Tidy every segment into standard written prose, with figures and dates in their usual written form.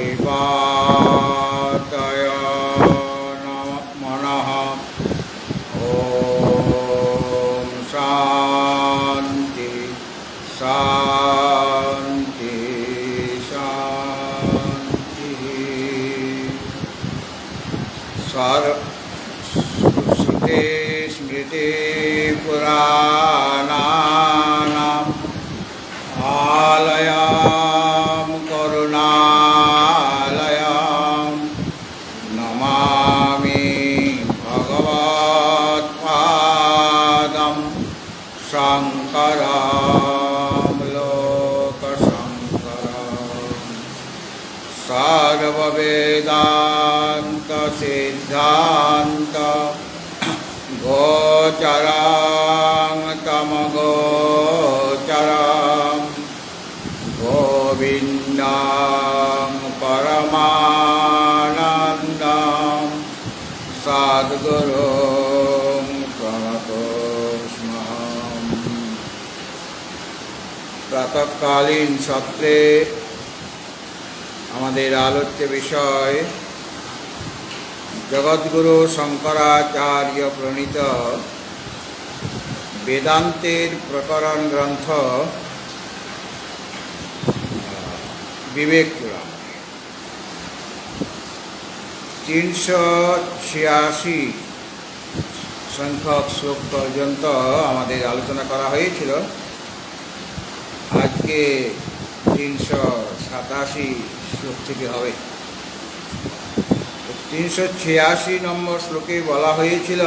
विपातय मनः। ॐ शान्ति शान्ति शान्तिः। श्रुते स्मृतिपुराणानाम् आलयं करुणालयं नमामि भगवत्पादं शङ्करं लोकशङ्करं। सर्ववेदान्त सिद्धान्त गोचरं तमगोचरं गोविन्दं परमानन्दं सद्गुरुं प्रणतोऽस्म्यहम्। प्रातःकालीन सत्रे আমাদের আলোচ্য বিষয় জগৎগুরু শঙ্করাচার্য প্রণীত বেদান্তের প্রকরণ গ্রন্থ বিবেক চূড়ামণি। 386 সংখ্যক শ্লোক পর্যন্ত আমাদের আলোচনা করা হয়েছিল। আজকে 387 শ্লোক থেকে হবে। 386 নম্বর শ্লোকে বলা হয়েছিল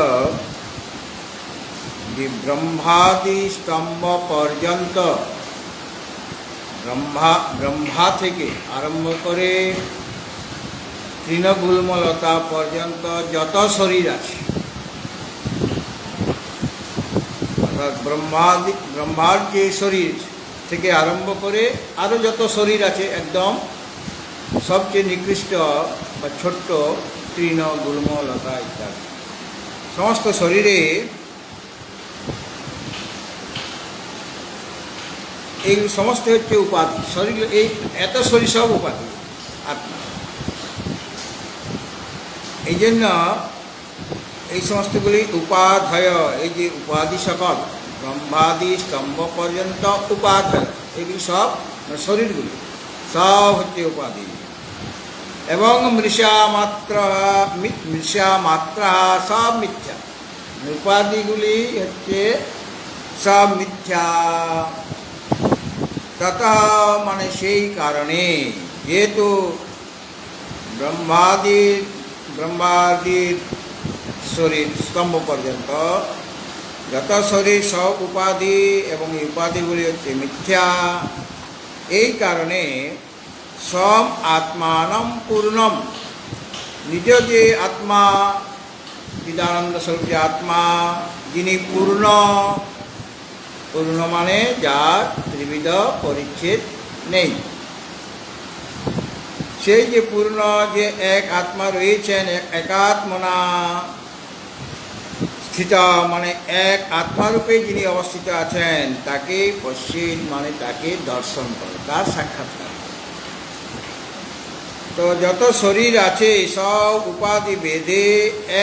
যে ব্রহ্মাদি স্তম্ভ পর্যন্ত, ব্রহ্মা থেকে আরম্ভ করে তৃণগুল্মলতা পর্যন্ত যত শরীর আছে, অর্থাৎ ব্রহ্মার যে শরীর থেকে আরম্ভ করে আরও যত শরীর আছে, একদম সবচেয়ে নিকৃষ্ট বা ছোট্ট তৃণ গুল্মলতা ইত্যাদি সমস্ত শরীরে এই সমস্ত হচ্ছে উপাধি। শরীর, এই এত শরীর সব উপাধি আত্মা। এই জন্য এই সমস্তগুলি উপাধয়, এই যে উপাধি সকল ব্রহ্মাদি স্তম্ভ পর্যন্ত উপাধয়, এগুলি সব শরীরগুলি সব হচ্ছে উপাধি। এবং মৃষা মাত্রা সব মিথ্যা, উপাধিগুলি হচ্ছে সব মিথ্যা। ততঃ মানে সেই কারণে, যেহেতু ব্রহ্মাদির শরীর স্তম্ভ পর্যন্ত যত শরীর সব উপাধি, এবং এই উপাধিগুলি হচ্ছে মিথ্যা, এই কারণে সম আত্মানম পূর্ণম, নিজ যে আত্মা, চিদানন্দ স্বরূপ যে আত্মা, যিনি পূর্ণ, পূর্ণ মানে যার ত্রিবিধ পরিচ্ছেদ নেই, সেই যে পূর্ণ যে এক আত্মা রয়েছেন, একাত্মনা স্থিত মানে এক আত্মারূপে যিনি অবস্থিত আছেন, তাকে পশ্চিম মানে তাকে দর্শন করে, তার সাক্ষাৎকার। তো যত শরীর আছে সব উপাধি ভেদে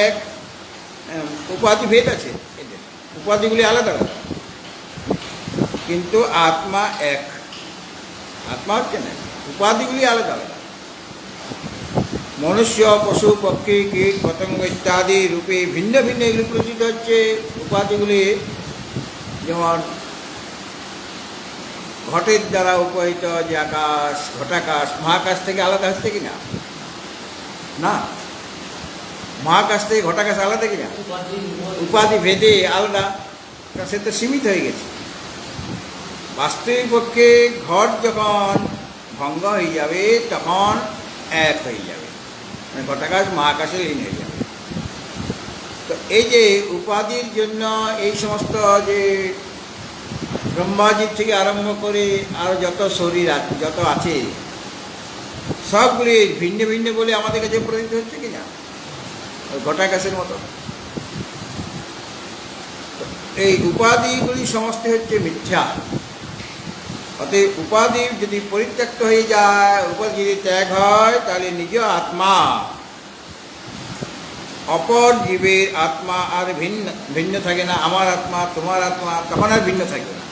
এক, উপাধি ভেদ আছে, এদের উপাধিগুলি আলাদা আলাদা, কিন্তু আত্মা এক, আত্মা হচ্ছে না, উপাধিগুলি আলাদা আলাদা। মনুষ্য, পশু, পক্ষী, কীট, পতঙ্গ ইত্যাদি রূপে ভিন্ন ভিন্ন এগুলি প্রচিত হচ্ছে উপাধিগুলি। যেমন ঘটের দ্বারা উপহিত যে আকাশ, ঘটাকাশ, মহাকাশ থেকে আলাদা হচ্ছে কি না? না, মহাকাশ থেকে ঘটাকাশ আলাদা কি না? উপাধি ভেদে আলাদা, সে তো সীমিত হয়ে গেছে। বাস্তবিক পক্ষে ঘট যখন ভঙ্গ হয়ে যাবে তখন এক হয়ে যাবে, মানে ঘটাকাশ মহাকাশে লীন হয়ে যাবে। তো এই যে উপাধির জন্য এই সমস্ত যে ব্রহ্মাজির থেকে আরম্ভ করে আর যত শরীর যত আছে সবগুলি ভিন্ন ভিন্ন বলে আমাদের কাছে প্রতীত হচ্ছে কিনা, ওই ঘটাকাশের মতো। এই উপাধিগুলি সমস্ত হচ্ছে মিথ্যা। অতএব উপাধি যদি পরিত্যক্ত হয়ে যায়, উপাধি যদি ত্যাগ হয়, তাহলে নিজ আত্মা অপর জীবের আত্মা আর ভিন্ন ভিন্ন থাকে না। আমার আত্মা তোমার আত্মা তখন আর ভিন্ন থাকবে না,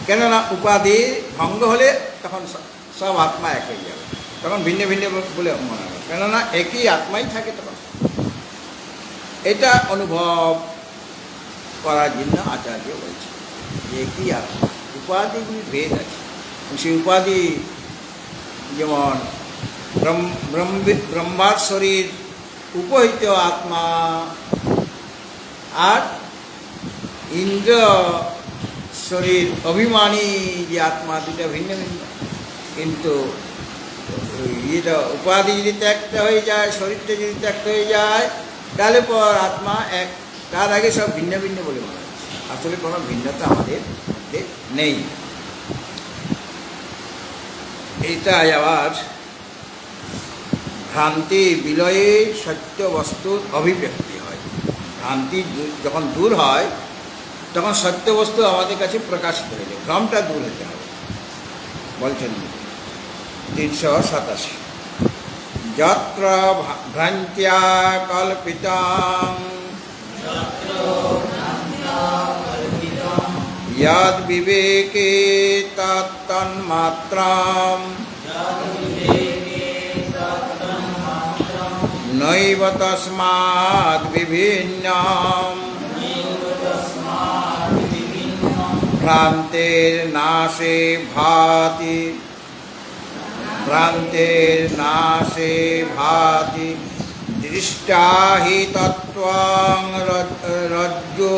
কেননা উপাধি ভঙ্গ হলে তখন সব আত্মা এক হয়ে যাবে, তখন ভিন্ন ভিন্ন বলে মনে হবে, কেননা একই আত্মাই থাকে তখন। এটা অনুভব করার জন্য আচার্য বলছে যে একই আত্মা, উপাধিগুলি ভেদ আছে। সেই উপাধি যেমন ব্রহ্মার শরীর উপহিত আত্মা আর ইন্দ্র শরীর অভিমানী যে আত্মা, দুটা ভিন্ন ভিন্ন। কিন্তু এটা উপাধি যদি ত্যাক্ত হয়ে যায়, শরীরটা যদি ত্যাক্ত হয়ে যায়, তাহলে পর আত্মা এক। তার আগে সব ভিন্ন ভিন্ন বলে মনে হচ্ছে, আসলে কোনো ভিন্নতা আমাদের মধ্যে নেই। এইটাই আবার ভ্রান্তি বিলয়ে সত্য বস্তুর অভিব্যক্তি হয়। ভ্রান্তি যখন দূর হয়, তখন সত্য বস্তু আমাদের কাছে প্রকাশিত হয়ে যায়, ভ্রমটা দূর হতে হবে। বলছেন 387, যত্র ভ্রান্ত্যা কল্পিতং यद विवेके तन्मात्रं नैव तस्माद् विभिन्नं भ्रान्तेर्नाशे भाति दृष्टा हि तत्त्वं रज्जो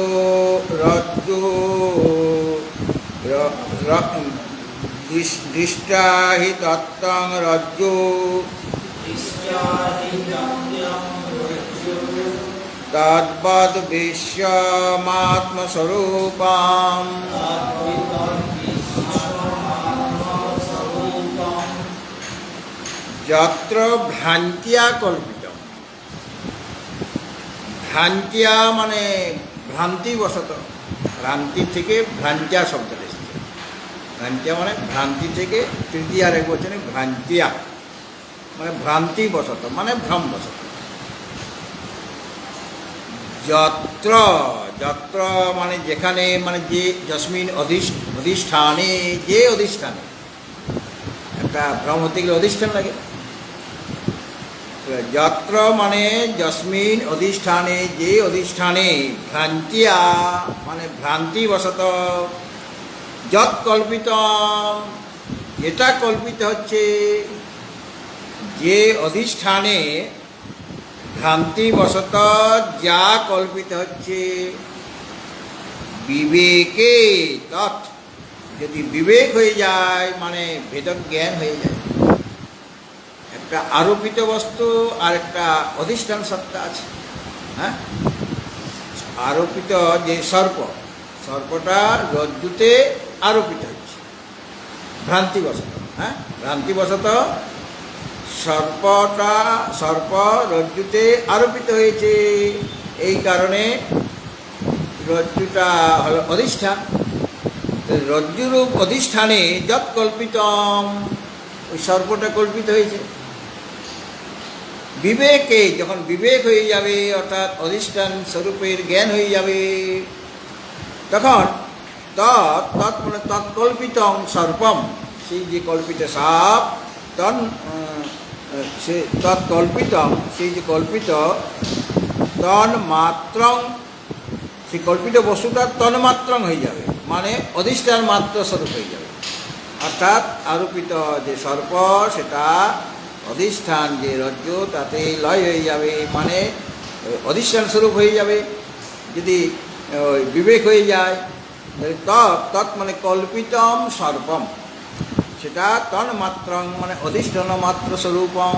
दृष्टा हि तत्त्वं रज्जो तद्वद् विश्वमात्मस्वरूपम् যত্র ভ্রান্তিয়া কল্পিত। ভ্রান্তিয়া মানে ভ্রান্তিবশত, ভ্রান্তি থেকে ভ্রান্তিয়া শব্দটা এসেছে। ভ্রান্তিয়া মানে ভ্রান্তি থেকে তৃতীয়ার এক বচনে ভ্রান্তিয়া মানে ভ্রান্তিবশত মানে ভ্রমবশত। যত্র, যত্র মানে যেখানে, মানে যে, যস্মিন অধিষ্ঠানে, যে অধিষ্ঠানে। একটা ভ্রম হতে গেলে অধিষ্ঠান লাগে। যত্র মানে যস্মিন অধিষ্ঠানে, যে অধিষ্ঠানে, ভ্রান্তিয়া মানে ভ্রান্তিবশত, যৎ কল্পিত এটা কল্পিত হচ্ছে, যে অধিষ্ঠানে ভ্রান্তিবশত যা কল্পিত হচ্ছে, বিবেকে তৎ যদি বিবেক হয়ে যায় মানে ভেদক জ্ঞান হয়ে যায়। একটা আরোপিত বস্তু আর একটা অধিষ্ঠান সত্তা আছে। হ্যাঁ, আরোপিত যে সর্পটা রজ্জুতে আরোপিত হচ্ছে ভ্রান্তিবশত। হ্যাঁ, ভ্রান্তিবশত সর্প রজ্জুতে আরোপিত হয়েছে, এই কারণে রজ্জুটা হলো অধিষ্ঠান। রজ্জুরূপ অধিষ্ঠানে যৎ কল্পিতম, ওই সর্পটা কল্পিত হয়েছে। বিবেকে যখন বিবেক হয়ে যাবে, অর্থাৎ অধিষ্ঠান স্বরূপের জ্ঞান হয়ে যাবে, তখন মানে তৎকল্পিতং সর্পম, সেই যে কল্পিত সাপ, সে তৎকল্পিতং সেই যে কল্পিত, তন্মাত্রং সেই কল্পিত বস্তুটা তন্মাত্রং হয়ে যাবে, মানে অধিষ্ঠান মাত্র স্বরূপ হয়ে যাবে। অর্থাৎ আরোপিত যে সর্প সেটা অধিষ্ঠান যে রজ্জু তাতে লয় হয়ে যাবে, মানে অধিষ্ঠান স্বরূপ হয়ে যাবে। যদি বিবেক হয়ে যায়, তৎ মানে কল্পিতম সর্পম, সেটা তন্মাত্রং মানে অধিষ্ঠান মাত্র স্বরূপম,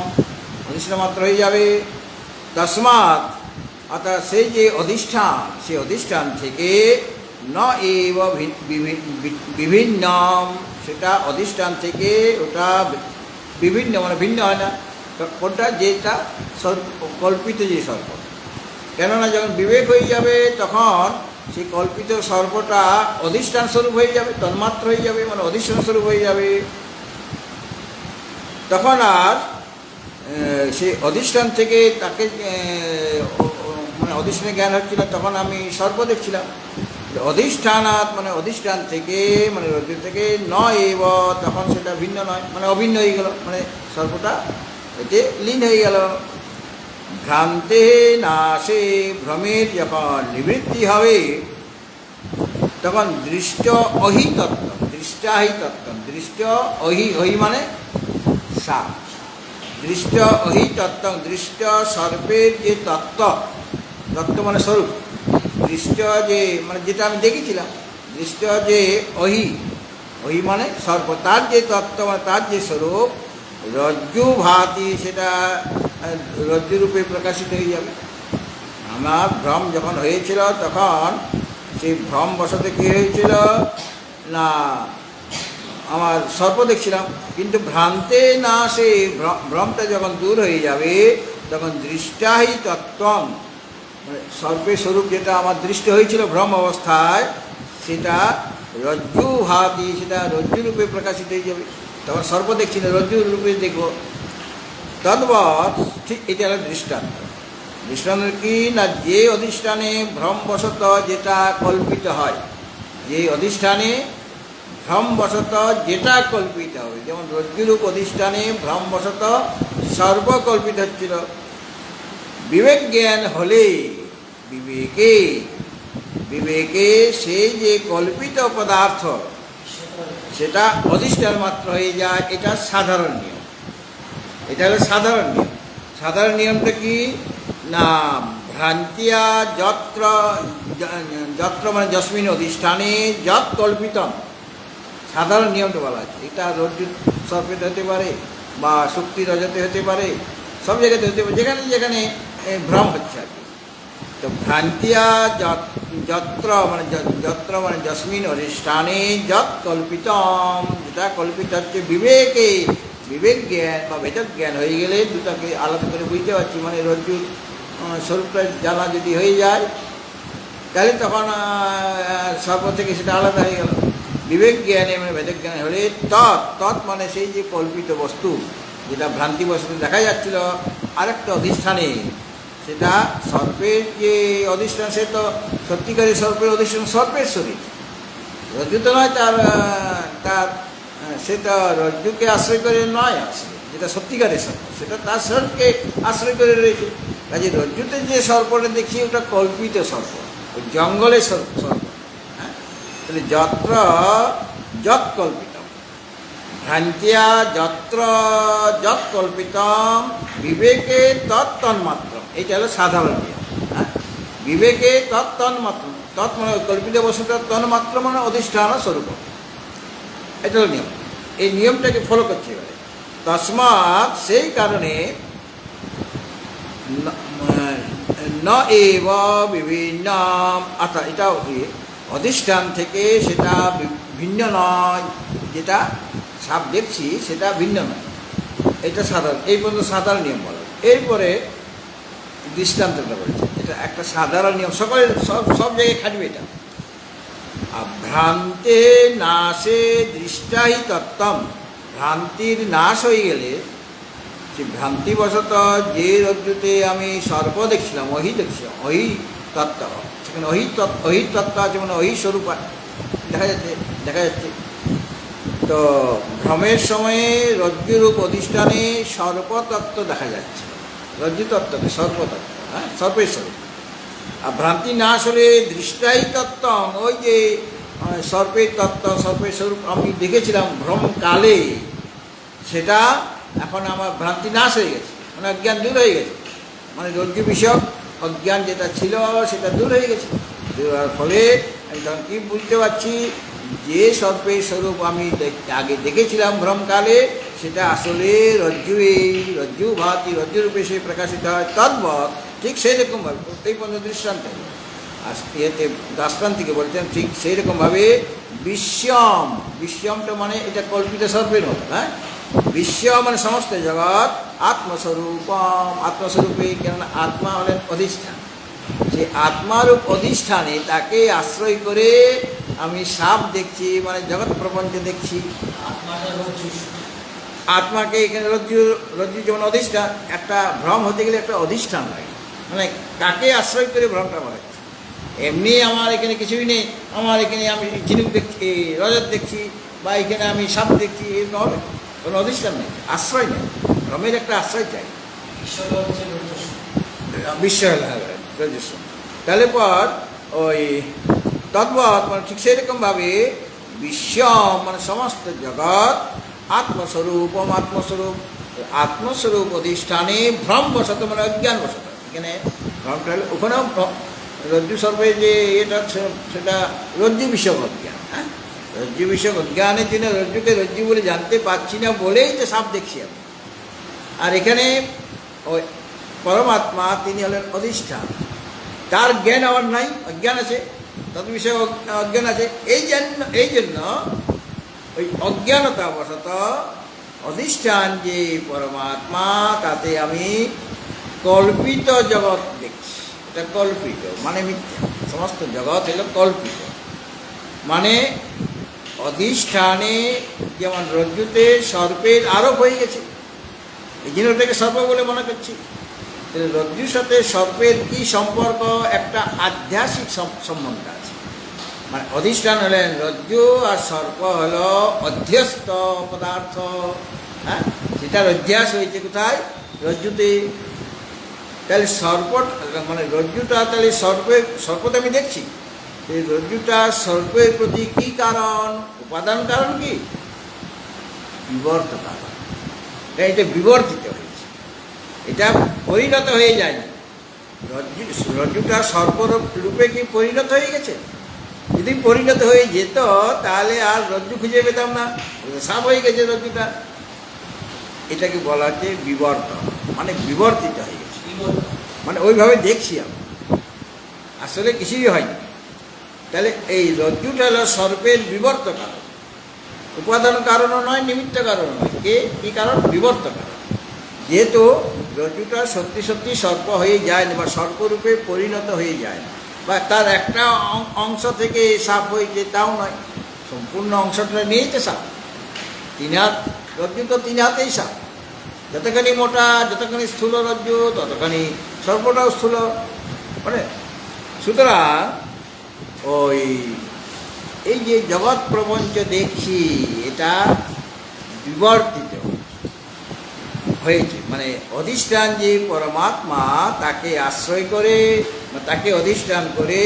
অধিষ্ঠান মাত্র হয়ে যাবে। তস্মাৎ অর্থাৎ সেই যে অধিষ্ঠান, সেই অধিষ্ঠান থেকে ন এব বিভিন্ন, সেটা অধিষ্ঠান থেকে ওটা বিভিন্ন মানে ভিন্ন হয় না। কোনটা? যেটা কল্পিত যে সর্প। কেননা যখন বিবেক হয়ে যাবে তখন সেই কল্পিত সর্পটা অধিষ্ঠান স্বরূপ হয়ে যাবে, তন্মাত্র হয়ে যাবে, মানে অধিষ্ঠান স্বরূপ হয়ে যাবে। তখন আর সেই অধিষ্ঠান থেকে তাকে মানে অধিষ্ঠানে জ্ঞান হচ্ছিল, তখন আমি সর্প দেখছিলাম। অধিষ্ঠানাৎ মানে অধিষ্ঠান থেকে, মানে রজ্জু থেকে নয় এব, তখন সেটা ভিন্ন নয়, মানে অভিন্ন হয়ে গেল, মানে সর্পটা এতে লীন হয়ে গেল। ভ্রান্তে নাশে, ভ্রমের যখন নিবৃত্তি হবে, তখন দৃষ্ট অহি তত্ত্ব, দৃষ্টাহি তত্ত্ব, দৃষ্ট অহি, অহি মানে সা, দৃষ্ট অহি তত্ত্ব, দৃষ্ট সর্পের যে তত্ত্ব, তত্ত্ব মানে স্বরূপ, দৃষ্ট যে মানে যেটা আমি দেখেছিলাম, দৃষ্ট যে অহি, অহি মানে সর্প, তার যে তত্ত্ব মানে তার যে স্বরূপ, রজ্জু ভাতি, সেটা রজ্জুরূপে প্রকাশিত হয়ে যাবে। আমার ভ্রম যখন হয়েছিল, তখন সেই ভ্রম বশতে কী হয়েছিল না, আমার সর্প দেখছিলাম, কিন্তু ভ্রান্তে না, সেই ভ্রমটা যখন দূর হয়ে যাবে, তখন দৃষ্টাহি তত্ত্বম, মানে সর্পের স্বরূপ যেটা আমার দৃষ্ট হয়েছিল ভ্রম অবস্থায়, সেটা রজ্জু ভাতি, সেটা রজ্জুরূপে প্রকাশিত হয়ে যাবে। তখন সর্প দেখছি না, রজ্জুর রূপে দেখব। তদ্বৎ, ঠিক এটা হলো দৃষ্টান্ত। দৃষ্টান্ত কি না, যে অধিষ্ঠানে ভ্রমবশত যেটা কল্পিত হয়, যে অধিষ্ঠানে ভ্রমবশত যেটা কল্পিত হবে, যেমন রজ্জুরূপ অধিষ্ঠানে ভ্রমবশত সর্বকল্পিত হচ্ছিল, বিবেক জ্ঞান হলে বিবেকে, বিবেকে সেই যে কল্পিত পদার্থ সেটা অধিষ্ঠান মাত্র হয়ে যায়। এটা সাধারণ নিয়ম, এটা হলো সাধারণ নিয়ম। সাধারণ নিয়মটা কি না, ভ্রান্তিয়া যত্র, যত্র মানে যস্মিন অধিষ্ঠানে যৎ কল্পিতম, সাধারণ নিয়মটা বলা আছে। এটা রজ্জু সর্পেতে হতে পারে, বা শক্তি রজতে হতে পারে, সব জায়গাতে হতে পারে, যেখানে যেখানে ভ্রম হচ্ছে আর কি। তো ভ্রান্তিয়া যত্র মানে, যত্র মানে যস্মিন অধিষ্ঠানে যৎ কল্পিতম, যেটা কল্পিত হচ্ছে, বিবেকে, বিবেক জ্ঞান বা ভেতর জ্ঞান হয়ে গেলে, দুটাকে আলাদা করে বুঝতে পারছি, মানে রজ্জুর স্বরূপটা জানা যদি হয়ে যায়, তাহলে তখন সর্প থেকে সেটা আলাদা হয়ে গেল। বিবেক জ্ঞানে মানে ভেদক জ্ঞানে হলে তৎ, তৎ মানে সেই যে কল্পিত বস্তু, যেটা ভ্রান্তিবশত দেখা যাচ্ছিল আরেকটা অধিষ্ঠানে, সেটা সর্পের যে অধিষ্ঠান, সে তো সত্যিকারের সর্পের অধিষ্ঠান, সর্পের শরীর, রজ্জু তো নয়, তার সেটা রজ্জুকে আশ্রয় করে নয় আসলে, যেটা সত্যিকারের সর্প, সেটা তার শরীরকে আশ্রয় করে রয়েছে। কাজে রজ্জুতে যে সর্পটা দেখি, ওটা কল্পিত সর্প, ওই জঙ্গলের সর্প। হ্যাঁ, তাহলে যত্র যৎ কল্পিতম, ভ্রান্তিয়া যত্র যৎ কল্পিতম, বিবেকে তৎতন্মাত্র, এইটা হলো সাধারণ নিয়ম। হ্যাঁ, বিবেকে তৎতন্মাত্র, তৎ মানে কল্পিত বস্তুটা, তন্মাত্র মানে অধিষ্ঠান স্বরূপ, এটা হলো নিয়ম। এই নিয়মটাকে ফলো করতে হবে। তস্মাৎ, সেই কারণে ন এব বিভিন্ন, অর্থাৎ এটাও কি অধিষ্ঠান থেকে সেটা ভিন্ন নয়, যেটা সাপ দেখছি সেটা ভিন্ন নয়, এটা সাধারণ। এই পর্যন্ত সাধারণ নিয়ম বলা। এরপরে দৃষ্টান্তটা বলছে, এটা একটা সাধারণ নিয়ম, সকলে সব জায়গায় খাটবে এটা। ভ্রান্তে নাশে দৃষ্টাহি তত্ত্বম, ভ্রান্তির নাশ হয়ে গেলে, সে ভ্রান্তিবশত যে রজ্জুতে আমি সর্প দেখছিলাম, অহি দেখছিলাম, অহি তত্ত্ব, সেখানে অহি তত্ত্ব আছে, মানে অহি স্বরূপ দেখা যাচ্ছে। তো ভ্রমের সময়ে রজ্জুরূপ অধিষ্ঠানে সর্পতত্ত্ব দেখা যাচ্ছে, রজ্জু তত্ত্বকে সর্পতত্ত্ব, হ্যাঁ, সর্পের স্বরূপ। আর ভ্রান্তি নাশ হলে দৃষ্টাই তত্ত্ব, ওই যে সর্পের তত্ত্ব, সর্পের স্বরূপ আমি দেখেছিলাম ভ্রমকালে, সেটা এখন আমার ভ্রান্তি নাশ হয়ে গেছে, মানে অজ্ঞান দূর হয়ে গেছে, মানে রজ্জু বিষয়ক অজ্ঞান যেটা ছিল সেটা দূর হয়ে গেছে। দূর হওয়ার ফলে আমি তখন কী বুঝতে পারছি, যে সর্পের স্বরূপ আমি আগে দেখেছিলাম ভ্রমকালে, সেটা আসলে রজ্জু ভাতি, রজ্জুরূপে সে প্রকাশিত হয়। তদ্বৎ, ঠিক সেই রকমভাবে এই পর্যন্ত দৃষ্টান্ত, আর এতে দাস্তান্তিকে বলছেন ঠিক সেই রকমভাবে বিশ্বমটা মানে এটা কল্পিত সর্পের মতো। হ্যাঁ, বিশ্ব মানে সমস্ত জগৎ আত্মস্বরূপম, আত্মস্বরূপে, কেননা আত্মা হলেন অধিষ্ঠান, যে আত্মারূপ অধিষ্ঠানে তাকে আশ্রয় করে আমি সাপ দেখছি, মানে জগৎ প্রপঞ্চ দেখছি। আত্মাকে এখানে রজ্জু, রজ্জু যেমন অধিষ্ঠান, একটা ভ্রম হতে গেলে একটা অধিষ্ঠান লাগে, মানে কাকে আশ্রয় করে ভ্রমটা বাড়াচ্ছে। এমনি আমার এখানে কিছুই নেই, আমার এখানে আমি ঝিনুক দেখছি, রজত দেখছি, বা এখানে আমি সাপ দেখছি, এরকম হবে? কোনো অধিষ্ঠান নেই, আশ্রয় নেই, ভ্রমের একটা আশ্রয় চাই। বিশ্ব রজস্ব। তাহলে পর ওই তদ্বৎ মানে ঠিক সেরকমভাবে বিশ্ব মানে সমস্ত জগৎ আত্মস্বরূপ, আত্মস্বরূপ, আত্মস্বরূপ অধিষ্ঠানে ভ্রম বসত মানে অজ্ঞান বসত। এখানে ভ্রমটা হলে ওখানেও রজ্জু সর্বে যে এটা সেটা রজ্জু বিষয়ক অজ্ঞান। হ্যাঁ, রজ্জু বিষয়ক অজ্ঞানের জন্য রজ্জুকে রজ্জু বলে জানতে পারছি না বলেই তো সাপ দেখছি আমি। আর এখানে ওই পরমাত্মা তিনি হলেন অধিষ্ঠান, তার জ্ঞান আমার নাই, অজ্ঞান আছে, তদ বিষয়ে অজ্ঞান আছে। এই জন্য ওই অজ্ঞানতা বশত অধিষ্ঠান যে পরমাত্মা, তাতে আমি কল্পিত জগৎ দেখছি। এটা কল্পিত মানে মিথ্যা, সমস্ত জগৎ হলো কল্পিত। মানে অধিষ্ঠানে যেমন রজ্জুতে সর্পের আরোপ হয়ে গেছে, এই জন্য ওটাকে সর্প বলে মনে করছি। রজ্জুর সাথে সর্পের কি সম্পর্ক? একটা আধ্যাত্মিক সম্বন্ধ আছে। মানে অধিষ্ঠান হলেন রজ্জু, আর সর্প হলো অধ্যস্ত পদার্থ। হ্যাঁ, সেটার অধ্যাস হয়েছে কোথায়? রজ্জুতে। তাহলে সর্প মানে রজ্জুটা, তাহলে সর্পতে আমি দেখছি, এই রজ্জুটা সর্পের প্রতি কি কারণ? উপাদান কারণ কি? বিবর্ত কারণ। এটা বিবর্তিত হয়েছে, এটা পরিণত হয়ে যায়নি। রজ্জুটা সর্পরূপে কি পরিণত হয়ে গেছে? যদি পরিণত হয়ে যেত তাহলে আর রজ্জু খুঁজে পেতাম না, সাপ হয়ে গেছে রজ্জুটা। এটাকে বলা হচ্ছে বিবর্তন, মানে বিবর্তিত হয়ে গেছে, মানে ওইভাবে দেখছি আমি, আসলে কিছুই হয়নি। তাহলে এই রজ্জুটা হলো সর্পের বিবর্ত কারণ, উপাদান কারণও নয়, নিমিত্ত কারণও নয়। কি কারণ? বিবর্ত কারণ। যেহেতু রজ্জুটা সত্যি সত্যি সর্প হয়ে যায় না, বা সর্পরূপে পরিণত হয়ে যায় না, বা তার একটা অংশ থেকে সাপ হয়েছে তাও নয়, সম্পূর্ণ অংশটা নিয়েই তো সাপ। 3 হাত রজ্জু তো 3 হাতেই সাপ। যতখানি মোটা, যতখানি স্থূল রজ্জু, ততখানি সর্পটাও স্থূল। মানে সুতরাং এই যে জগৎ প্রপঞ্চ দেখছি, এটা বিবর্তিত হয়েছে। মানে অধিষ্ঠান যে পরমাত্মা, তাকে আশ্রয় করে, তাকে অধিষ্ঠান করে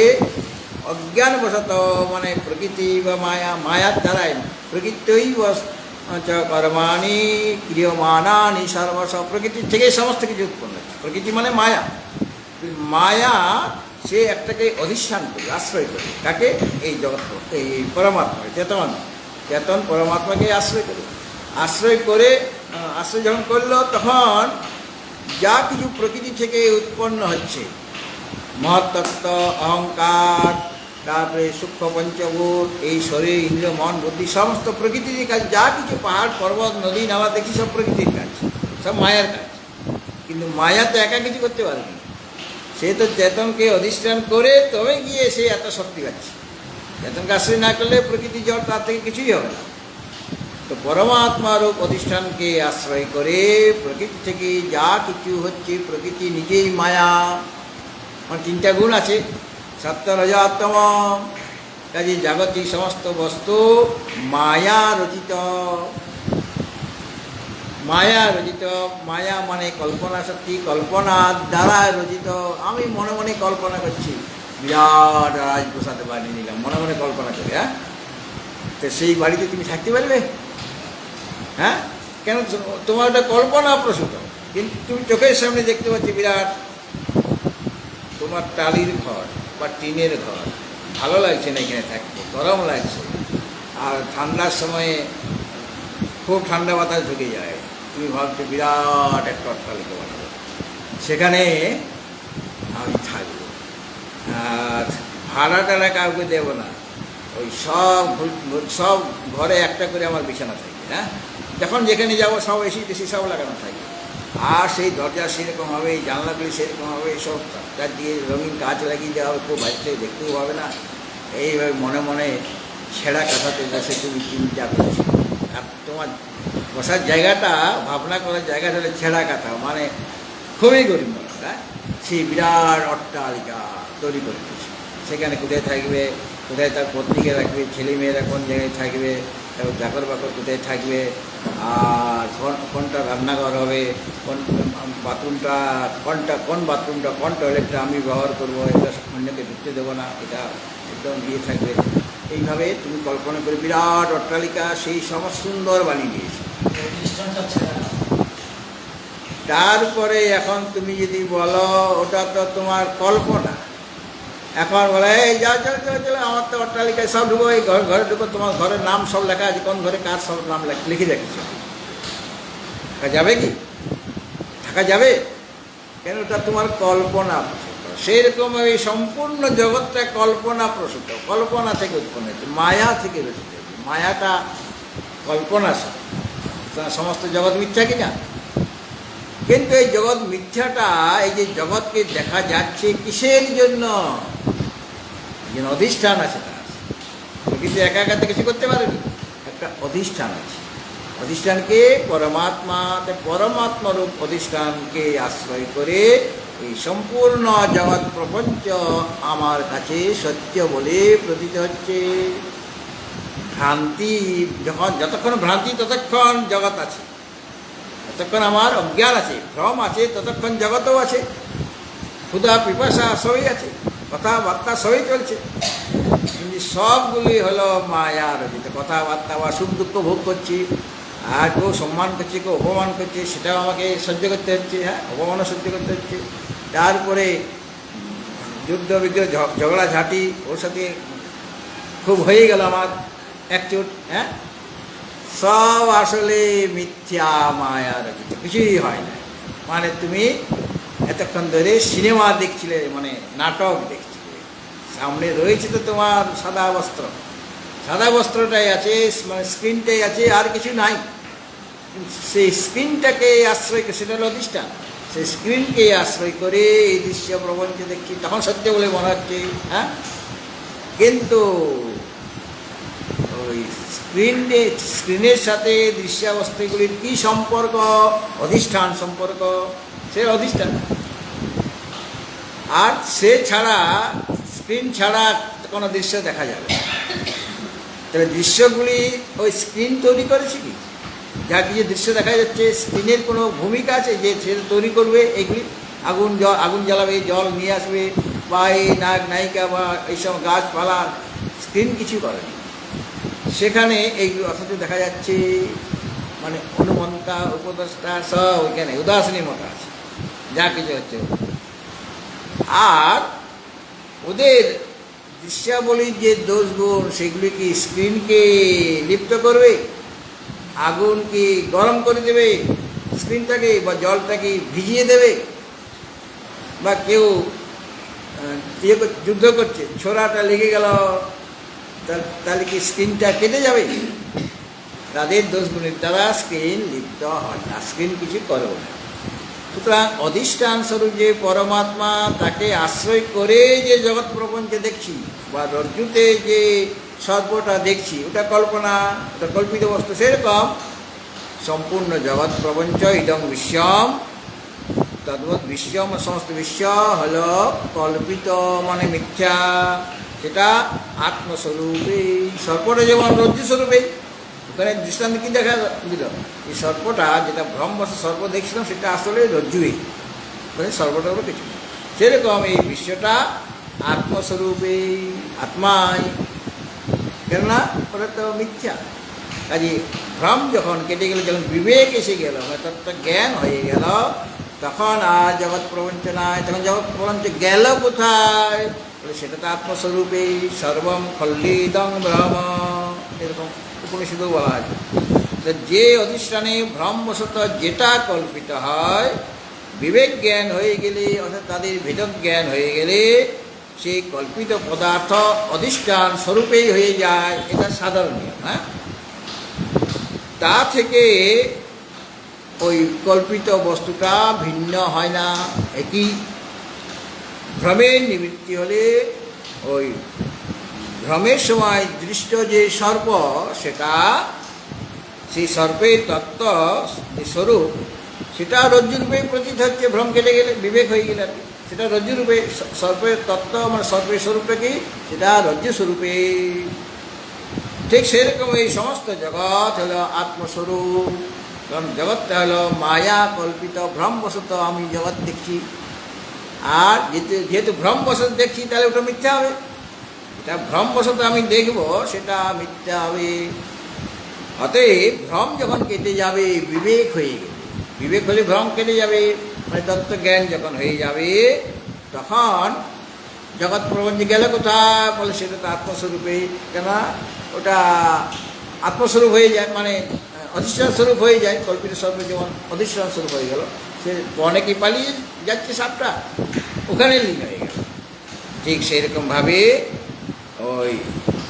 অজ্ঞানবশত, মানে প্রকৃতি বা মায়ার দ্বারাই, প্রকৃতিই কর্মাণি ক্রিয়মাণানি সর্বস, প্রকৃতির থেকে সমস্ত কিছু উৎপন্ন হচ্ছে। প্রকৃতি মানে মায়া। মায়া সে একটাকে অধিষ্ঠান করে, আশ্রয় করে, তাকে এই জগৎ, এই পরমাত্মা চেতন পরমাত্মাকে আশ্রয় করে আশ্রয় যখন করলো, তখন যা কিছু প্রকৃতি থেকে উৎপন্ন হচ্ছে, মহত্তত্ত্ব, অহংকার, তারপরে সূক্ষ্ম পঞ্চভূত, এই শরীর, ইন্দ্রিয়, মন, বুদ্ধি, সমস্ত প্রকৃতির কাজ। যা কিছু পাহাড়, পর্বত, নদী, নালা দেখি, সব প্রকৃতির কাজ, সব মায়ার কাজ। কিন্তু মায়া তো একা কিছু করতে পারেনি, সে তো চেতনকে অধিষ্ঠান করে তবে গিয়ে সে এত শক্তি পাচ্ছে। চেতনকে আশ্রয় না করলে প্রকৃতি জড়, তার থেকে কিছুই হবে না। তো পরমাত্মারূপ অধিষ্ঠানকে আশ্রয় করে প্রকৃতি থেকে যা কিছু হচ্ছে, প্রকৃতি নিজেই মায়া। মানে 3টা গুণ আছে, সত্য, রজ, তম। কাজে জাগতিক সমস্ত বস্তু মায়া রচিত। মায়া রচিত, মায়া মানে কল্পনা শক্তি, কল্পনার দ্বারা রচিত। আমি মনে মনে কল্পনা করছি, বিরাট রাজপ্রসাদে বাড়ি নিলাম, মনে মনে কল্পনা করি। হ্যাঁ, তো সেই বাড়িতে তুমি থাকতে পারবে? হ্যাঁ, কেন? তোমার একটা কল্পনা প্রসূত, কিন্তু তুমি চোখের সামনে দেখতে পাচ্ছি বিরাট তোমার টালির ঘর বা টিনের ঘর। ভালো লাগছে না এখানে থাকতে, গরম লাগছে, আর ঠান্ডার সময়ে খুব ঠান্ডা বাতাস ঢুকে যায়। তুমি ভাবছো বিরাট একটা অট্টালিকা বানাবো, সেখানে আমি থাকবো, আর ভাড়া টাড়া কাউকে দেবো না। ওই সব ঘরে একটা করে আমার বিছানা থাকবে। হ্যাঁ, যখন যেখানে যাবো সব এসি টেসি সব লাগানো থাকবে, আর সেই দরজা সেরকম হবে, জানলাগুলি সেরকম হবে, সব তার দিয়ে রঙিন কাঁচ লাগিয়ে দেওয়া হবে, খুব বাড়িতে দেখতেও হবে না। এইভাবে মনে মনে ছেঁড়া কাঁথাতে বসে তুমি চিন্তা করছো। আর তোমার বসার জায়গাটা, ভাবনা করার জায়গাটা হলে ছেঁড়া কাঁথা, মানে খুবই গরিব মানুষ। হ্যাঁ, সেই বিরাট অট্টালিকা তৈরি করে দিয়েছে। সেখানে কোথায় থাকবে, কোথায় তার পত্নীকে রাখবে, ছেলেমেয়েরা কোন জায়গায় থাকবে, তারপর চাকর বাকর কোথায় থাকবে, আর কোনটা রান্নাঘর হবে, কোন বাথরুমটা, কোন বাথরুমটা, কোন টয়লেটটা আমি ব্যবহার করবো, এটা অন্যকে ঢুকতে দেবো না, এটা একদম দিয়ে থাকবে। এইভাবে তুমি কল্পনা করে বিরাট অট্টালিকা সেই সমস্ত সুন্দর বানিয়ে দিয়েছে। তারপরে এখন তুমি যদি বলো ওটা তো তোমার কল্পনা, এখন বলে এই যা চলো চলো চলো, আমার তো অট্টালিকায় সব ঢুকো, এই ঘরে ঢুকো, তোমার ঘরের নাম সব লেখা আছে, কোন ঘরে কার সব নাম লিখে রেখেছে। থাকা যাবে কি? থাকা যাবে কেন? ওটা তোমার কল্পনা প্রসূত। সেই রকম এই সম্পূর্ণ জগৎটা কল্পনা প্রসূত, কল্পনা থেকে উৎপন্ন হয়েছে, মায়া থেকে রচিত হয়েছে। মায়াটা কল্পনা, সমস্ত জগৎ মিথ্যা কিনা? কিন্তু এই জগৎ মিথ্যাটা, এই যে জগৎকে দেখা যাচ্ছে কিসের জন্য? যেন অধিষ্ঠান আছে তার। কিন্তু একা একা তো কিছু করতে পারেনি, একটা অধিষ্ঠান আছে। অধিষ্ঠানকে পরমাত্মা, পরমাত্মারূপ অধিষ্ঠানকে আশ্রয় করে এই সম্পূর্ণ জগৎ প্রপঞ্চ আমার কাছে সত্য বলে প্রতীত হচ্ছে। ভ্রান্তি যতক্ষণ ভ্রান্তি ততক্ষণ জগৎ আছে, যতক্ষণ আমার অজ্ঞান আছে, ভ্রম আছে, ততক্ষণ জগৎও আছে। ক্ষুধা পিপাসা সবই আছে, কথাবার্তা সবই চলছে, কিন্তু সবগুলি হলো মায়া রচিত। কথাবার্তা বা সুখ দুঃখ ভোগ করছি, আর কেউ সম্মান করছে, কেউ অপমান করছে, সেটাও আমাকে সহ্য করতে হচ্ছে। হ্যাঁ, অপমানও সহ্য করতে হচ্ছে। তারপরে যুদ্ধ বিগ্রহ, ঝগড়াঝাঁটি, ওর সাথে খুব হয়ে গেল আমার একচোট। হ্যাঁ, সব আসলে মিথ্যা মায়া রচিত, কিছুই হয় না। মানে তুমি এতক্ষণ ধরে সিনেমা দেখছিলে, মানে নাটক দেখছিলে, সামনে রয়েছে তো তোমার সাদা বস্ত্র, সাদা বস্ত্রটাই আছে, মানে স্ক্রিনটাই আছে, আর কিছু নাই। সেই স্ক্রিনটাকে আশ্রয় করে, সেটা হলো অধিষ্ঠান, সেই স্ক্রিনকে আশ্রয় করে এই দৃশ্য প্রপঞ্চ দেখছি, তখন সত্য বলে মনে হচ্ছে। হ্যাঁ, কিন্তু ওই স্ক্রিনের সাথে দৃশ্যাবস্থাগুলির কী সম্পর্ক? অধিষ্ঠান সম্পর্ক, সে অধিষ্ঠান। আর সে ছাড়া, স্ক্রিন ছাড়া কোনো দৃশ্য দেখা যাবে না। তাহলে দৃশ্যগুলি ওই স্ক্রিন তৈরি করেছে কি? যা কিছু দৃশ্য দেখা যাচ্ছে, স্ক্রিনের কোনো ভূমিকা আছে যে সে তৈরি করবে এইগুলি? আগুন জ্বালাবে, জল নিয়ে আসবে, বা এই নায়ক নায়িকা বা এইসব গাছপালা, স্ক্রিন কিছু করেনি সেখানে। এইগুলো অথচ দেখা যাচ্ছে, মানে অনুমন্তা উপদেষ্টা সব ওইখানে উদাসীনের মতো আছে, যা কিছু হচ্ছে। আর ওদের দৃশ্যাবলীর যে দোষগুণ, সেগুলি কি স্ক্রিনকে লিপ্ত করবে? আগুন কি গরম করে দেবে স্ক্রিনটাকে, বা জলটাকে ভিজিয়ে দেবে? বা কেউ যুদ্ধ করছে, ছোড়াটা লেগে গেল, তাহলে কি স্ক্রিনটা কেটে যাবে? তাদের দোষগুণের দ্বারা স্ক্রিন লিপ্ত হয় না, স্ক্রিন কিছু করেও না। সুতরাং অধিষ্ঠান স্বরূপ যে পরমাত্মা, তাকে আশ্রয় করে যে জগৎ প্রপঞ্চে দেখছি, বা রজ্জুতে যে সর্বটা দেখছি, ওটা কল্পনা, ওটা কল্পিত বস্তু। সেরকম সম্পূর্ণ জগৎ প্রপঞ্চ ইদং বিশ্বম তদ্বৎ বিশ্বম, সমস্ত বিশ্ব হল কল্পিত, মানে মিথ্যা। সেটা আত্মস্বরূপেই, সর্পটা যেমন রজ্জু স্বরূপেই। ওখানে দৃষ্টান্ত কি দেখা দিল? এই সর্পটা, যেটা ভ্রমবশত সর্প দেখছিলাম, সেটা আসলে রজ্জুই, মানে সর্পটা হলো কিছু। সেরকম এই বিশ্বটা আত্মস্বরূপেই, আত্মাই, কেননা ওটা তো মিথ্যা। কাজে ভ্রম যখন কেটে গেল, যখন বিবেক এসে গেল, তত্ত্ব জ্ঞান হয়ে গেল, তখন আর জগৎ প্রপঞ্চ নাই। তখন জগৎ প্রপঞ্চ গেল কোথায়? সেটা তো আত্মস্বরূপেই, সর্বম খল্লিদং ব্রহ্ম, এরকম উপনিষদেও বলা আছে। যে অধিষ্ঠানে ভ্রমবশত যেটা কল্পিত হয়, বিবেক জ্ঞান হয়ে গেলে, অর্থাৎ তাদের ভেদক জ্ঞান হয়ে গেলে, সেই কল্পিত পদার্থ অধিষ্ঠান স্বরূপেই হয়ে যায়। এটা সাধারণ নিয়ম। হ্যাঁ, তা থেকে ওই কল্পিত বস্তুটা ভিন্ন হয় না, একই। ভ্রমের নিবৃত্তি হলে ওই ভ্রমের সময় দৃষ্ট যে সর্প, সেটা সেই সর্পের তত্ত্ব যে স্বরূপ, সেটা রজ্জুরূপে প্রতীত হচ্ছে। ভ্রম কেটে গেলে, বিবেক হয়ে গেলে আর কি, সেটা রজ্জুরূপে। সর্পের তত্ত্ব মানে সর্পের স্বরূপটা কি, সেটা রজ্জু স্বরূপে। ঠিক সেরকম এই সমস্ত জগৎ হলো আত্মস্বরূপ। কারণ জগৎটা হলো মায়া কল্পিত, ভ্রমবশত আমি জগৎ দেখছি। আর যেহেতু ভ্রমবশত দেখছি, তাহলে ওটা মিথ্যা হবে। এটা ভ্রমবশত আমি দেখব, সেটা মিথ্যা হবে। অতএব ভ্রম যখন কেটে যাবে, বিবেক হয়ে গেলে, বিবেক হলে ভ্রম কেটে যাবে, মানে তত্ত্বজ্ঞান যখন হয়ে যাবে, তখন জগৎ প্রপঞ্চ গেল কোথায় বলে, সেটা তো আত্মস্বরূপে। কেন ওটা আত্মস্বরূপ হয়ে যায়, মানে অধিষ্ঠান স্বরূপ হয়ে যায়। কল্পিত স্বরূপে যেমন অধিষ্ঠান স্বরূপ হয়ে গেল, সে অনেকে পালিয়ে যাচ্ছে, সাপটা ওখানে লীন হয়ে গেল। ঠিক সেরকমভাবে ওই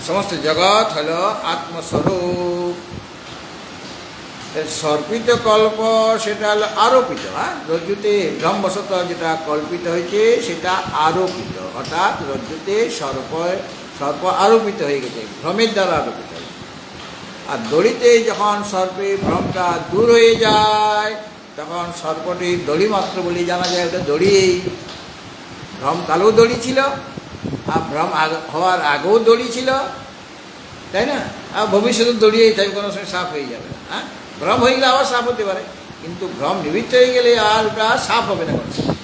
সমস্ত জগৎ হলো আত্মস্বরূপ। সর্পিত কল্প সেটা হলো আরোপিত। রজ্জুতে ভ্রমবশত যেটা কল্পিত হয়েছে, সেটা আরোপিত, অর্থাৎ রজ্জুতে সর্প আরোপিত হয়ে গেছে, ভ্রমের দ্বারা আরোপিত হয়েছে। আর দড়িতে যখন সর্পের ভ্রমটা দূর হয়ে যায়, তখন সর্পটি দড়ি মাত্র বলে জানা যায়, ওটা দড়িয়েই। ভ্রম কালেও দড়ি ছিল, আর ভ্রম হওয়ার আগেও দড়ি ছিল, তাই না? আর ভবিষ্যতে দড়িয়েই থাকবে, কোনো সময় সাপ হয়ে যাবে না। হ্যাঁ, ভ্রম হয়ে গেলে আবার সাপ হতে পারে, কিন্তু ভ্রম নিবৃত্ত হয়ে গেলে আর ওটা সাপ হবে না কোনো সময়।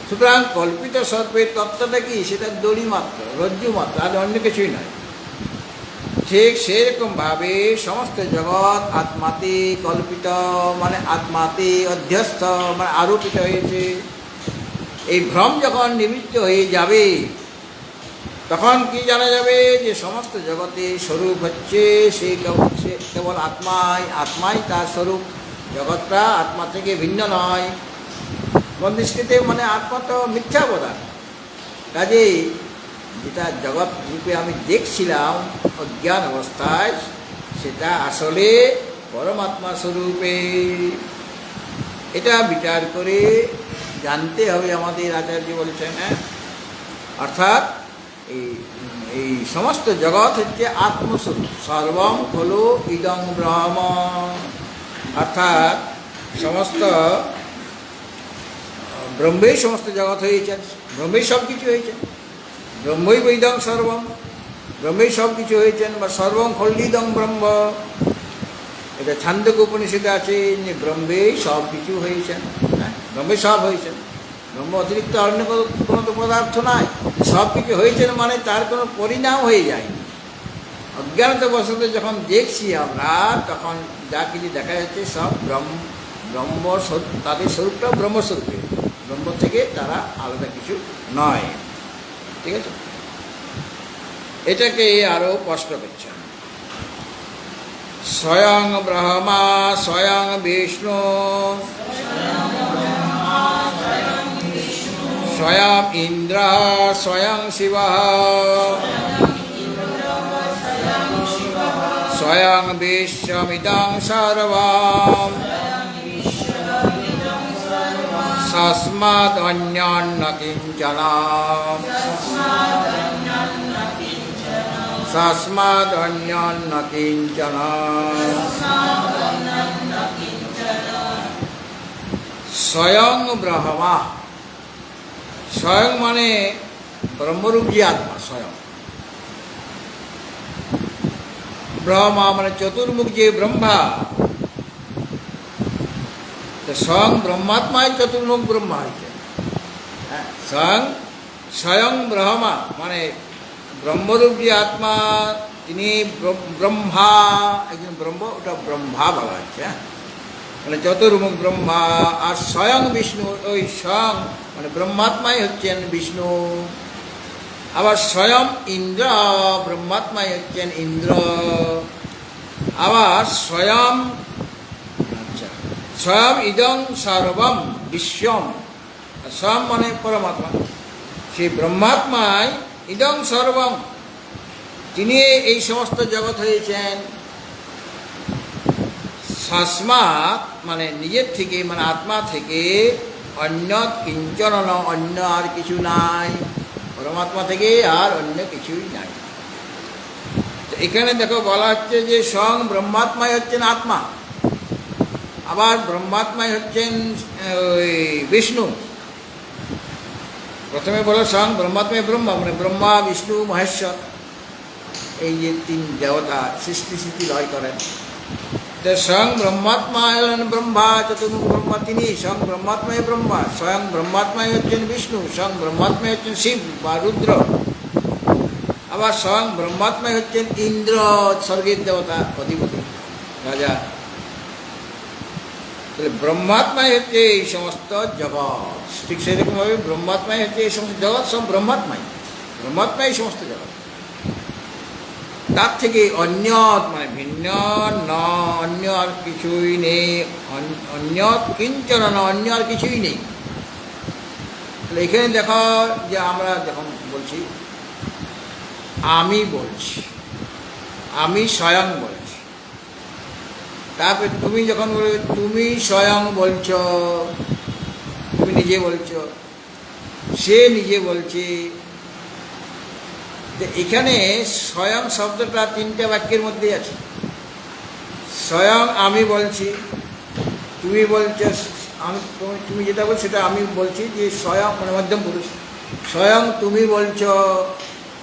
সুতরাং কল্পিত সর্পের তত্ত্বটা কি, সেটা দড়ি মাত্র, রজ্জু মাত্র, আর অন্য কিছুই নয়। ঠিক সেরকমভাবে সমস্ত জগৎ আত্মাতে কল্পিত, মানে আত্মাতে অধ্যস্ত, মানে আরোপিত হয়েছে। এই ভ্রম যখন নিবৃত্ত হয়ে যাবে, তখন কি জানা যাবে যে সমস্ত জগতে স্বরূপ হচ্ছে সে কেবল আত্মাই, আত্মাই তার স্বরূপ। জগৎটা আত্মা থেকে ভিন্ন নয়। কোন দৃষ্টিতে, মানে আত্মা তো মিথ্যা পদার্থ। কাজেই যেটা জগৎ রূপে আমি দেখছিলাম অজ্ঞান অবস্থায়, সেটা আসলে পরমাত্মা স্বরূপে। এটা বিচার করে জানতে হবে আমাদের। আচার্য বলেছেন, হ্যাঁ, অর্থাৎ এই সমস্ত জগৎ হচ্ছে আত্মস্বরূপ। সর্বম খলু ইদং ব্রহ্ম, অর্থাৎ সমস্ত ব্রহ্মেই সমস্ত জগৎ হয়েছেন, ব্রহ্মেই সব কিছু হয়েছেন। ব্রহ্মই বৈদং সর্বম, ব্রহ্মেই সব কিছু হয়েছেন, বা সর্বম খল্লিদং ব্রহ্ম। এটা ছান্দক উপনিষদে আছে যে ব্রহ্মেই সব কিছু হয়েছেন। হ্যাঁ, ব্রহ্মে সব হয়েছেন, ব্রহ্ম অতিরিক্ত অন্য কোনো তো পদার্থ নাই। সব কিছু হয়েছেন মানে তার কোনো পরিণাম হয়ে যায়নি। অজ্ঞানতা বশত যখন দেখছি আমরা, তখন যা কিছু দেখা যাচ্ছে সব ব্রহ্ম, তাদের স্বরূপটা ব্রহ্মস্বরূপে, ব্রহ্ম থেকে তারা আলাদা কিছু নয়। ঠিক আছে, এটাকে আরও স্পষ্ট করছেন। স্বয়ং ব্রহ্মা স্বয়ং বিষ্ণু স্বয়ং ইন্দ্র স্বয়ং শিব স্বয়ং বিশ্বমিদং সর্বম তস্মাদন্যন্ন কিঞ্চন তস্মাদন্যন্ন কিঞ্চন। স্বয়ং ব্রহ্মা, স্বয়ং মানে ব্রহ্মরূপ যে আত্মা স্বয়ং। ব্রহ্মা মানে চতুর্মুখ যে ব্রহ্মা, তো স্বয়ং ব্রহ্মাত্মায় চতুর্মুখ ব্রহ্মা হয়েছে। স্বয়ং ব্রহ্মা মানে ব্রহ্মরূপ যে আত্মা, তিনি ব্রহ্মা, একজন ব্রহ্ম, ওটা ব্রহ্মা বলা হচ্ছে। মানে চতুর্মুখ ব্রহ্মা। আর স্বয়ং বিষ্ণু, ওই স্বয়ং মানে ব্রহ্মাত্মাই হচ্ছেন বিষ্ণু। আবার স্বয়ং ইন্দ্র, ব্রহ্মাত্মাই হচ্ছেন ইন্দ্র। আবার স্বয়ং স্বয়ং ইদং সর্বম বিশ্বম, স্বয়ং মানে পরমাত্মা, সেই ব্রহ্মাত্মায় ইদং সর্বম, তিনি এই সমস্ত জগৎ হয়েছেন। স তস্মাৎ মানে নিজের থেকে, মানে আত্মা থেকে অন্যৎ কিঞ্চন ন, অন্য আর কিছু নাই, পরমাত্মা থেকে আর অন্য কিছুই নাই। তো এখানে দেখো বলা হচ্ছে যে স্বয়ং ব্রহ্মাত্মাই হচ্ছেন আত্মা, আবার ব্রহ্মাত্মাই হচ্ছেন ওই বিষ্ণু। প্রথমে বলো স্বয়ং ব্রহ্মাত্মাই ব্রহ্মা, মানে ব্রহ্মা বিষ্ণু মহেশ্বর, এই যে তিন দেবতা সৃষ্টি স্থিতি লয় করেন। তো স্বয়ং ব্রহ্মাত্মা হলেন ব্রহ্মা, চতুর্মুখ ব্রহ্মা তিনি, স্বয়ং ব্রহ্মাত্মাই ব্রহ্মা, স্বয়ং ব্রহ্মাত্মাই হচ্ছেন বিষ্ণু, স্বয়ং ব্রহ্মাত্মাই হচ্ছেন শিব বা রুদ্র, আবার স্বয়ং ব্রহ্মাত্মাই হচ্ছেন ইন্দ্র, স্বর্গের দেবতা, অধিপতি, রাজা। তাহলে ব্রহ্মাত্মাই হচ্ছে এই সমস্ত জগৎ, ঠিক সেরকমভাবে ব্রহ্মাত্মাই হচ্ছে এই সমস্ত জগৎ, সব ব্রহ্মাত্মাই, ব্রহ্মাত্মাই এই সমস্ত জগৎ। তার থেকে অন্যত মানে ভিন্ন ন, অন্য আর কিছুই নেই, অন্যত কিঞ্চন ন, অন্য আর কিছুই নেই। তাহলে এখানে দেখো যে আমরা যখন বলছি আমি বলছি, আমি স্বয়ং বলছি, তারপরে তুমি যখন বলবে তুমি স্বয়ং বলছ, তুমি নিজে বলছো, সে নিজে বলছে। এখানে স্বয়ং শব্দটা তিনটা বাক্যের মধ্যে আছে। স্বয়ং আমি বলছি, তুমি বলছো, আমি তুমি যেটা বলছো সেটা আমি বলছি, যে স্বয়ং মানে মধ্যম পুরুষ, স্বয়ং তুমি বলছো,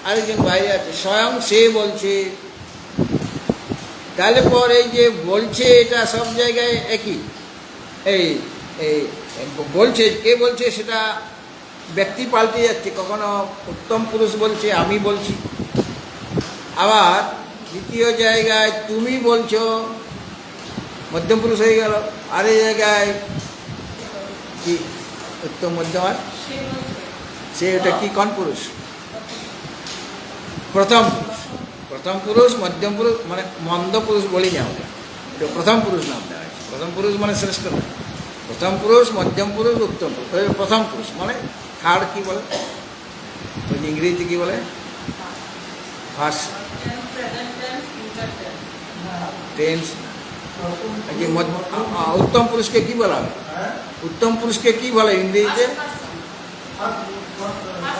আরেকজন বাইরে আছে স্বয়ং সে বলছে। তাহলে পর এই যে বলছে এটা সব জায়গায় একই, এই এই বলছে, কে বলছে সেটা ব্যক্তি পাল্টে যাচ্ছে, কখনো উত্তম পুরুষ বলছে আমি বলছি, আবার দ্বিতীয় জায়গায় তুমি বলছো মধ্যম পুরুষ হয়ে গেল, আর এই জায়গায় কি উত্তম মধ্যম, আর সে ওটা কি কোন পুরুষ, প্রথম পুরুষ, প্রথম পুরুষ মধ্যম পুরুষ মানে মন্দ পুরুষ বলি না, ওটা প্রথম পুরুষ নাম দেওয়া হয়েছে। প্রথম পুরুষ মানে শ্রেষ্ঠ নয়, প্রথম পুরুষ মধ্যম পুরুষ উত্তম পুরুষ। প্রথম পুরুষ মানে থার্ড কি বলে, ওই ইংরেজিতে কি বলে, ফার্স্ট টেন্স। যে উত্তম পুরুষকে কি বলা হবে, উত্তম পুরুষকে কি বলে ইংরেজিতে,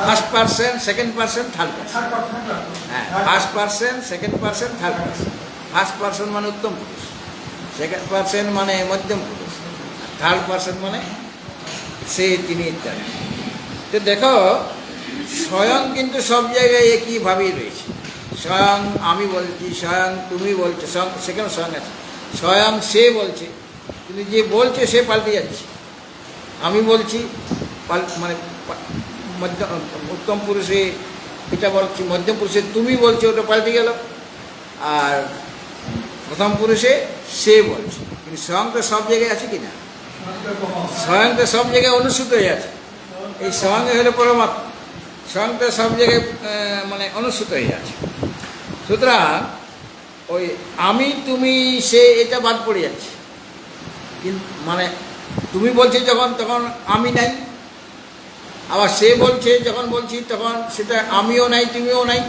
first person, second person, third person. হ্যাঁ, first person, second person, third person. First person মানে উত্তম পুরুষ, সেকেন্ড পার্সন মানে মধ্যম পুরুষ, থার্ড পার্সন মানে সে তিনি ইত্যাদি। তো দেখো স্বয়ং কিন্তু সব জায়গায় একইভাবেই রয়েছে। স্বয়ং আমি বলছি, স্বয়ং তুমি বলছো, স্বয়ং সেখানে স্বয়ং আছে, স্বয়ং সে বলছে, কিন্তু যে বলছে সে পাল্টে যাচ্ছে। আমি বলছি মানে উত্তম পুরুষে এটা বলছি, মধ্যম পুরুষে তুমি বলছো ওটা পাল্টে গেল, আর প্রথম পুরুষে সে বলছে। কিন্তু স্বয়ংটা সব জায়গায় আছে কি না, স্বয়ংটা সব জায়গায় অনুসূত হয়ে আছে। এই স্বয়ং হলো পরমাত্মা, স্বয়ংটা সব জায়গায় মানে অনুসূত হয়ে আছে। সুতরাং ওই আমি তুমি সে এটা বাদ পড়ে যাচ্ছে, কিন্তু মানে তুমি বলছে যখন তখন আমি নাই, আবার সে বলছে যখন বলছি তখন সেটা আমিও নাই তুমিও নাই,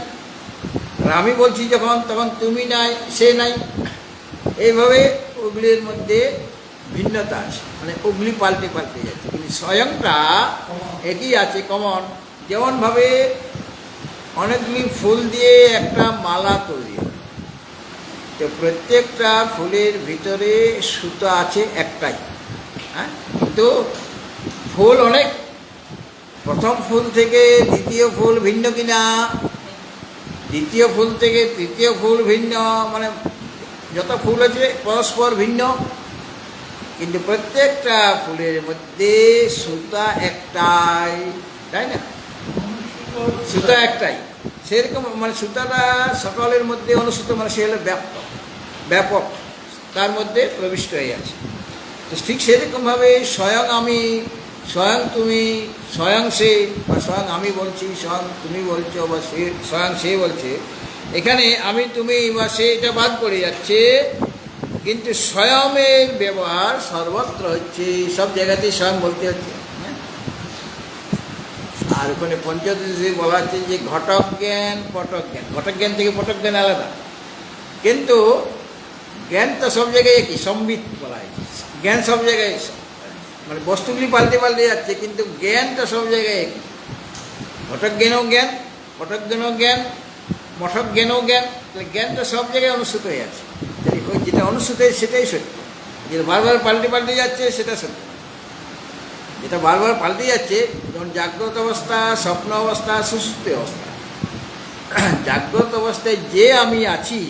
আর আমি বলছি যখন তখন তুমি নাই সে নাই। এইভাবে ওগুলির মধ্যে ভিন্নতা আছে, মানে ওগুলি পাল্টে পাল্টে যাচ্ছে, কিন্তু স্বয়ংটা একই আছে কমন। যেমনভাবে অনেকগুলি ফুল দিয়ে একটা মালা তৈরি হয়, তো প্রত্যেকটা ফুলের ভিতরে সুতো আছে একটাই, হ্যাঁ, কিন্তু ফুল অনেক। প্রথম ফুল থেকে দ্বিতীয় ফুল ভিন্ন কিনা, দ্বিতীয় ফুল থেকে তৃতীয় ফুল ভিন্ন, মানে যত ফুল আছে পরস্পর ভিন্ন, কিন্তু প্রত্যেকটা ফুলের মধ্যে সুতা একটাই, তাই না, সুতা একটাই। সেরকম মানে সুতাটা সকলের মধ্যে অনুসূত, মানে সে হলো ব্যাপক, তার মধ্যে প্রবিষ্ট হয়ে আছে। তো ঠিক সেরকমভাবে স্বয়ং আমি, স্বয়ং তুমি, স্বয়ং সে, বা স্বয়ং আমি বলছি, স্বয়ং তুমি বলছো, বা সে স্বয়ং সে বলছে, এখানে আমি তুমি বা সে এটা বাদ পড়ে যাচ্ছে, কিন্তু স্বয়ংয়ের ব্যবহার সর্বত্র হচ্ছে, সব জায়গাতেই স্বয়ং বলতে হচ্ছে। আর ওখানে পঞ্চদশে বলা হচ্ছে যে ঘটক জ্ঞান পটক জ্ঞান, ঘটক জ্ঞান থেকে পটক জ্ঞান আলাদা, কিন্তু জ্ঞান তো সব জায়গায় একই, সম্বিত বলা হয়েছে। জ্ঞান সব জায়গায়, মানে বস্তুগুলি পাল্টে পাল্টে যাচ্ছে, কিন্তু জ্ঞানটা সব জায়গায় একই। ঘটক জ্ঞানও জ্ঞান, পটক জ্ঞানও জ্ঞান, মঠক জ্ঞানও জ্ঞান। তাহলে জ্ঞানটা সব জায়গায় অনুসূত হয়ে আছে। ওই যেটা অনুসূত হয়ে সেটাই সত্য, যেটা বারবার পাল্টে পাল্টে যাচ্ছে সেটা সত্য। যেটা বারবার পাল্টে যাচ্ছে, যেমন জাগ্রত অবস্থা, স্বপ্ন অবস্থা, সুষুপ্তি অবস্থা। জাগ্রত অবস্থায় যে আমি আছি,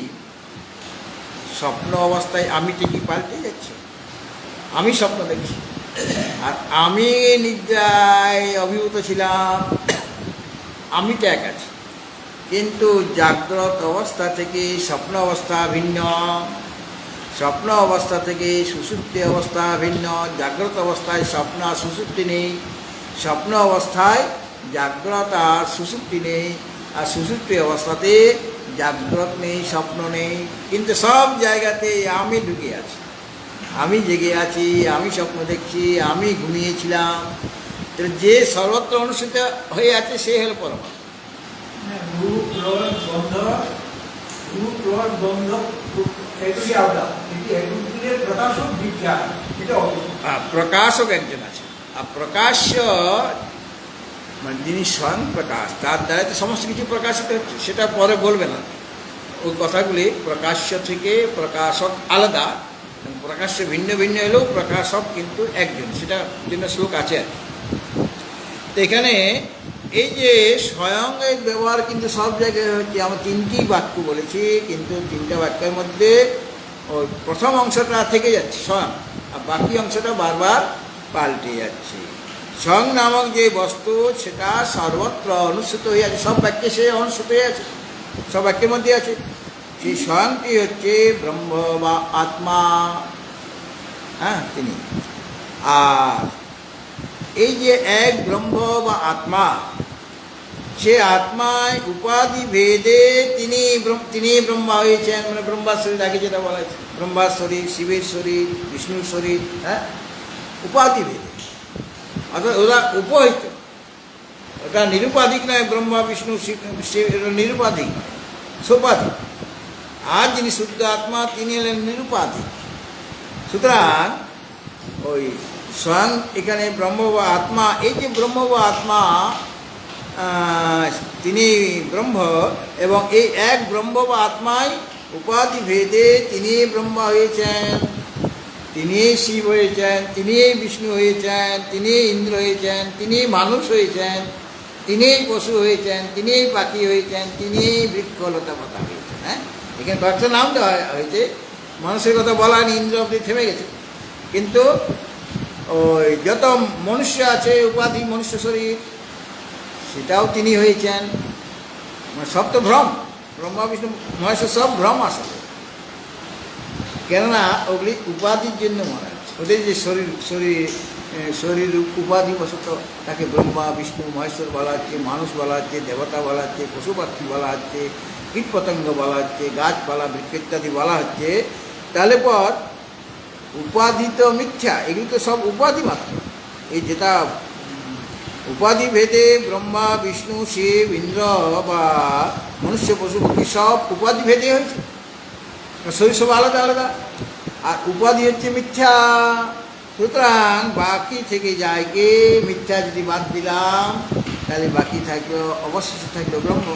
স্বপ্ন অবস্থায় আমি ঠিকই পাল্টে যাচ্ছে, আমি স্বপ্ন দেখছি। আর আমি নিদ্রায় অভিভূত ছিলাম, আমিটা এক আছে। কিন্তু জাগ্রত অবস্থা থেকে স্বপ্ন অবস্থা ভিন্ন, স্বপ্ন অবস্থা থেকে সুষুপ্তি অবস্থা ভিন্ন। জাগ্রত অবস্থায় স্বপ্ন আর সুষুপ্তি নেই, স্বপ্ন অবস্থায় জাগ্রত আর সুষুপ্তি নেই, আর সুষুপ্তি অবস্থাতে জাগ্রত নেই, স্বপ্ন নেই। কিন্তু সব জায়গাতে আমি ঢুকে আছি, আমি জেগে আছি, আমি স্বপ্ন দেখছি, আমি ঘুমিয়েছিলাম। যে সর্বত্র অনুষ্ঠিত হয়ে আছে সে হল পরমাত্মা। রূপ রস গন্ধ, রূপ রস গন্ধ এগুলি আলাদা, কিন্তু এগুলির প্রকাশক বিজ্ঞান, এটা প্রকাশক একজন আছে। আর প্রকাশ্য মানে যিনি স্বয়ং প্রকাশ, তার দ্বারা তো সমস্ত কিছু প্রকাশিত হচ্ছে। সেটা পরে বলবে না ওই কথাগুলি। প্রকাশ্য থেকে প্রকাশক আলাদা, প্রকাশ্য ভিন্ন ভিন্ন হলেও প্রকাশক কিন্তু একজন, সেটা জন্য শ্লোক আছে আর কি। তো এখানে এই যে স্বয়ং এর ব্যবহার কিন্তু সব জায়গায় হচ্ছে। আমরা তিনটি বাক্য বলেছি, কিন্তু তিনটা বাক্যের মধ্যে ওই প্রথম অংশটা থেকে যাচ্ছে স্বয়ং, আর বাকি অংশটা বারবার পাল্টে যাচ্ছে। স্বয়ং নামক যে বস্তু সেটা সর্বত্র অনুসূত হয়ে আছে, সব বাক্যে সে অনুসূত হয়ে আছে, সব বাক্যের মধ্যে আছে। সেই স্বয়ংটি হচ্ছে ব্রহ্ম বা আত্মা, হ্যাঁ তিনি। আর এই যে এক ব্রহ্ম বা আত্মা, সে আত্মায় উপাধি ভেদে তিনি ব্রহ্মা হয়েছেন। মানে ব্রহ্মার শরীর, আগে যেটা বলা হয়েছে, ব্রহ্মার শরীর, শিবের শরীর, বিষ্ণুর শরীর, হ্যাঁ, উপাধি ভেদে। অর্থাৎ ওরা উপহিত, ওটা নিরুপাধিক নয়। ব্রহ্মা বিষ্ণু শিব নিরুপাধিক নয়, সোপাধিক। আর যিনি শুদ্ধ আত্মা তিনি হলেন নিরুপাধিক। সুতরাং ওই স্বয়ং এখানে ব্রহ্ম বা আত্মা, এই যে ব্রহ্ম বা আত্মা তিনি ব্রহ্ম, এবং এই এক ব্রহ্ম বা আত্মায় উপাধি ভেদে তিনি ব্রহ্মা হয়েছেন, তিনি শিব হয়েছেন, তিনি বিষ্ণু হয়েছেন, তিনি ইন্দ্র হয়েছেন, তিনি মানুষ হয়েছেন, তিনি পশু হয়েছেন, তিনি পাখি হয়েছেন, তিনি বৃক্ষলতা পাতা হয়েছেন। হ্যাঁ, এখানে কয়েকটা নাম দেওয়া হয়েছে, মানুষের কথা বলা হয়নি, ইন্দ্র অব্দি থেমে গেছে। কিন্তু ওই যত মনুষ্য আছে, উপাধি মনুষ্য শরীর, সেটাও তিনি হয়েছেন। সব তো ভ্রম, ব্রহ্মা বিষ্ণু মহেশ্বর সব ভ্রম আসলে। কেননা ওগুলি উপাধির জন্য মারা যাচ্ছে। ওদের যে শরীর উপাধি বশত তাকে ব্রহ্মা বিষ্ণু মহেশ্বর বলা হচ্ছে, মানুষ বলা হচ্ছে, দেবতা বলা হচ্ছে, পশু পাখি বলা হচ্ছে, কীট পতঙ্গ বলা হচ্ছে, গাছপালা বৃক্ষ ইত্যাদি বলা হচ্ছে। তাহলে পর উপাধি তো মিথ্যা, এগুলি তো সব উপাধি মাত্র। এই যেটা উপাধি ভেদে ব্রহ্মা বিষ্ণু শিব ইন্দ্র বা মনুষ্য পশু পক্ষী সব উপাধি ভেদে হয়েছে, শরীর সব আলাদা আলাদা। আর উপাধি হচ্ছে মিথ্যা। সুতরাং বাকি থেকে যায় কি, মিথ্যা যদি বাদ দিলাম তাহলে বাকি থাকলো, অবশেষে থাকলো ব্রহ্ম।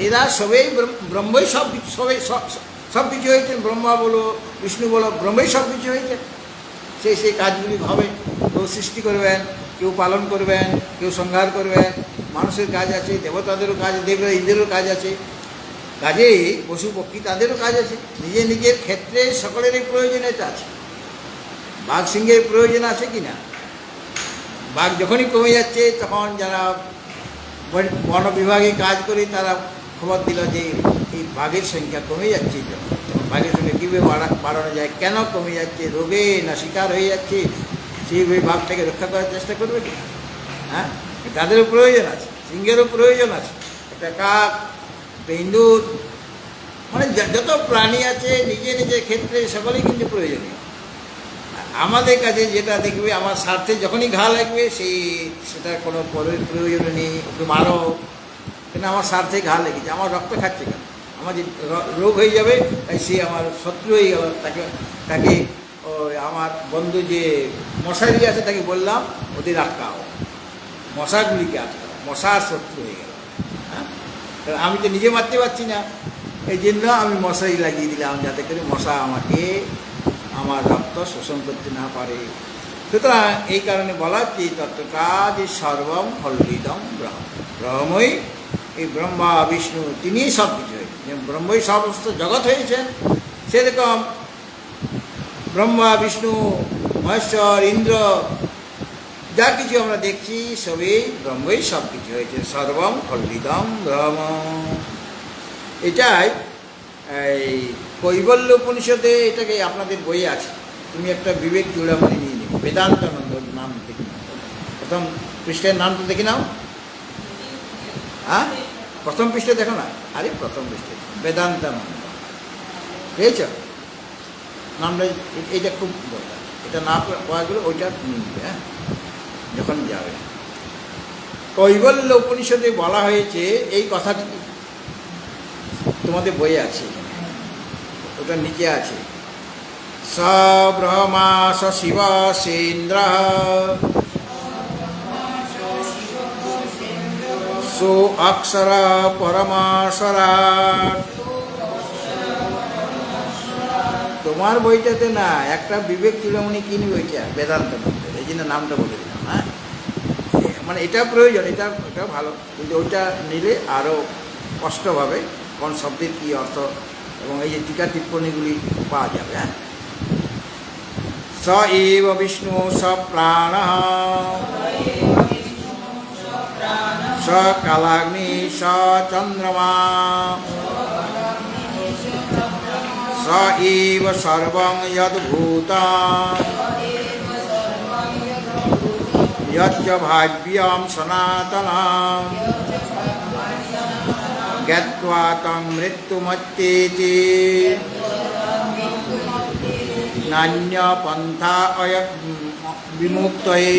এরা সবাই ব্রহ্মই সব কিছু, সব কিছু হয়েছে। ব্রহ্মা বলো বিষ্ণু বলো, ব্রহ্মই সব কিছু হয়েছে। সেই কাজগুলি হবে, কেউ সৃষ্টি করবেন, কেউ পালন করবেন, কেউ সংহার করবেন। মানুষের কাজ আছে, দেবতাদেরও কাজ, দেবরা ইন্দ্রেরও কাজ আছে। কাজেই পশু পক্ষী তাদেরও কাজ আছে। নিজের নিজের ক্ষেত্রে সকলেরই প্রয়োজনীয়তা আছে। বাঘ সিংহের প্রয়োজন আছে কি না? বাঘ যখনই কমে যাচ্ছে তখন যারা বন বিভাগে কাজ করে তারা খবর দিল যে এই বাঘের সংখ্যা কমে যাচ্ছে। বাঘের সংখ্যা কীভাবে বাড়ানো যায়, কেন কমে যাচ্ছে, রোগে না শিকার হয়ে যাচ্ছে, সেইভাবে বাঘটাকে রক্ষা করার চেষ্টা করবে কি? হ্যাঁ, তাদেরও প্রয়োজন আছে, সিংহেরও প্রয়োজন আছে, একটা কাক, একটা ইঁদুর, মানে যত প্রাণী আছে নিজে নিজের ক্ষেত্রে সকলেই কিন্তু প্রয়োজনীয়। আমাদের কাছে যেটা দেখবে, আমার স্বার্থে যখনই ঘা লাগবে সেটার কোনো প্রয়োজন নেই, ওকে মারো, কিন্তু আমার স্বার্থে ঘা লেগেছে, আমার রক্ত খাচ্ছে কেন, আমার যে রোগ হয়ে যাবে, তাই সে আমার শত্রু হয়ে গেল। তাকে তাকে ওই আমার বন্ধু যে মশারি আছে তাকে বললাম ওদের আটকাও, মশাগুলিকে আটকাও, মশার শত্রু হয়ে গেল। হ্যাঁ, আমি তো নিজে মারতে পারছি না, এই জন্য আমি মশারি লাগিয়ে দিলাম যাতে করে মশা আমাকে আমার রক্ত শোষণ করতে না পারে। সুতরাং এই কারণে বলা যে তত্ত্বটা যে সর্বম ফলবিদম ব্রহ্ম, ব্রহ্মই এই ব্রহ্মা বিষ্ণু তিনিই সব কিছু হয়েছেন। যেমন ব্রহ্মই সমস্ত জগৎ হয়েছেন, সেরকম ব্রহ্মা বিষ্ণু মহেশ্বর ইন্দ্র যা কিছু আমরা দেখছি সবই ব্রহ্মই সব কিছু হয়েছে। সর্বম ফলবিদম ব্রহ্ম, এটাই এই কৈবল্য উপনিষদে, এটাকে আপনাদের বইয়ে আছে। তুমি একটা বিবেক চূড়ামণি নিয়ে নেবে, বেদান্তানন্দ নাম দেখে নাও, প্রথম পৃষ্ঠের নামটা দেখে নাও। হ্যাঁ, প্রথম পৃষ্ঠে দেখো না, আরে প্রথম পৃষ্ঠে বেদান্তানন্দ পেয়েছ নামটা, এইটা খুব দরকার। এটা না পাওয়া গেলে ওইটা নিবে। হ্যাঁ, যখন যাবে কৈবল্য উপনিষদে বলা হয়েছে এই কথাটি, তোমাদের বইয়ে আছে, ওটা নিচে আছে। স ব্রহ্মা স শিব সেন্দ্র সো অক্ষর পরমাশরাট। তোমার বইটাতে না, একটা বিবেক চূড়ামণি কিনবে ওইটা বেদান্ত, এই জন্য নামটা বলে দিলাম। হ্যাঁ, মানে এটা প্রয়োজন, এটা ভালো, কিন্তু ওইটা নিলে আরও স্পষ্টভাবে কোন শব্দের কী অর্থ এবং এই যে টিকা টিপ্পণীগুলি পাওয়া যাবে। হ্যাঁ, স এব বিষ্ণু স প্রাণ স কালাগ্নি স চন্দ্রমা স এব সর্বং যদ্ভূতং যচ্চ ভাব্যং সনাতনং জ্ঞাত্বা তং মৃত্যুমত্যেতি নান্য পন্থা বিমুক্তয়ে।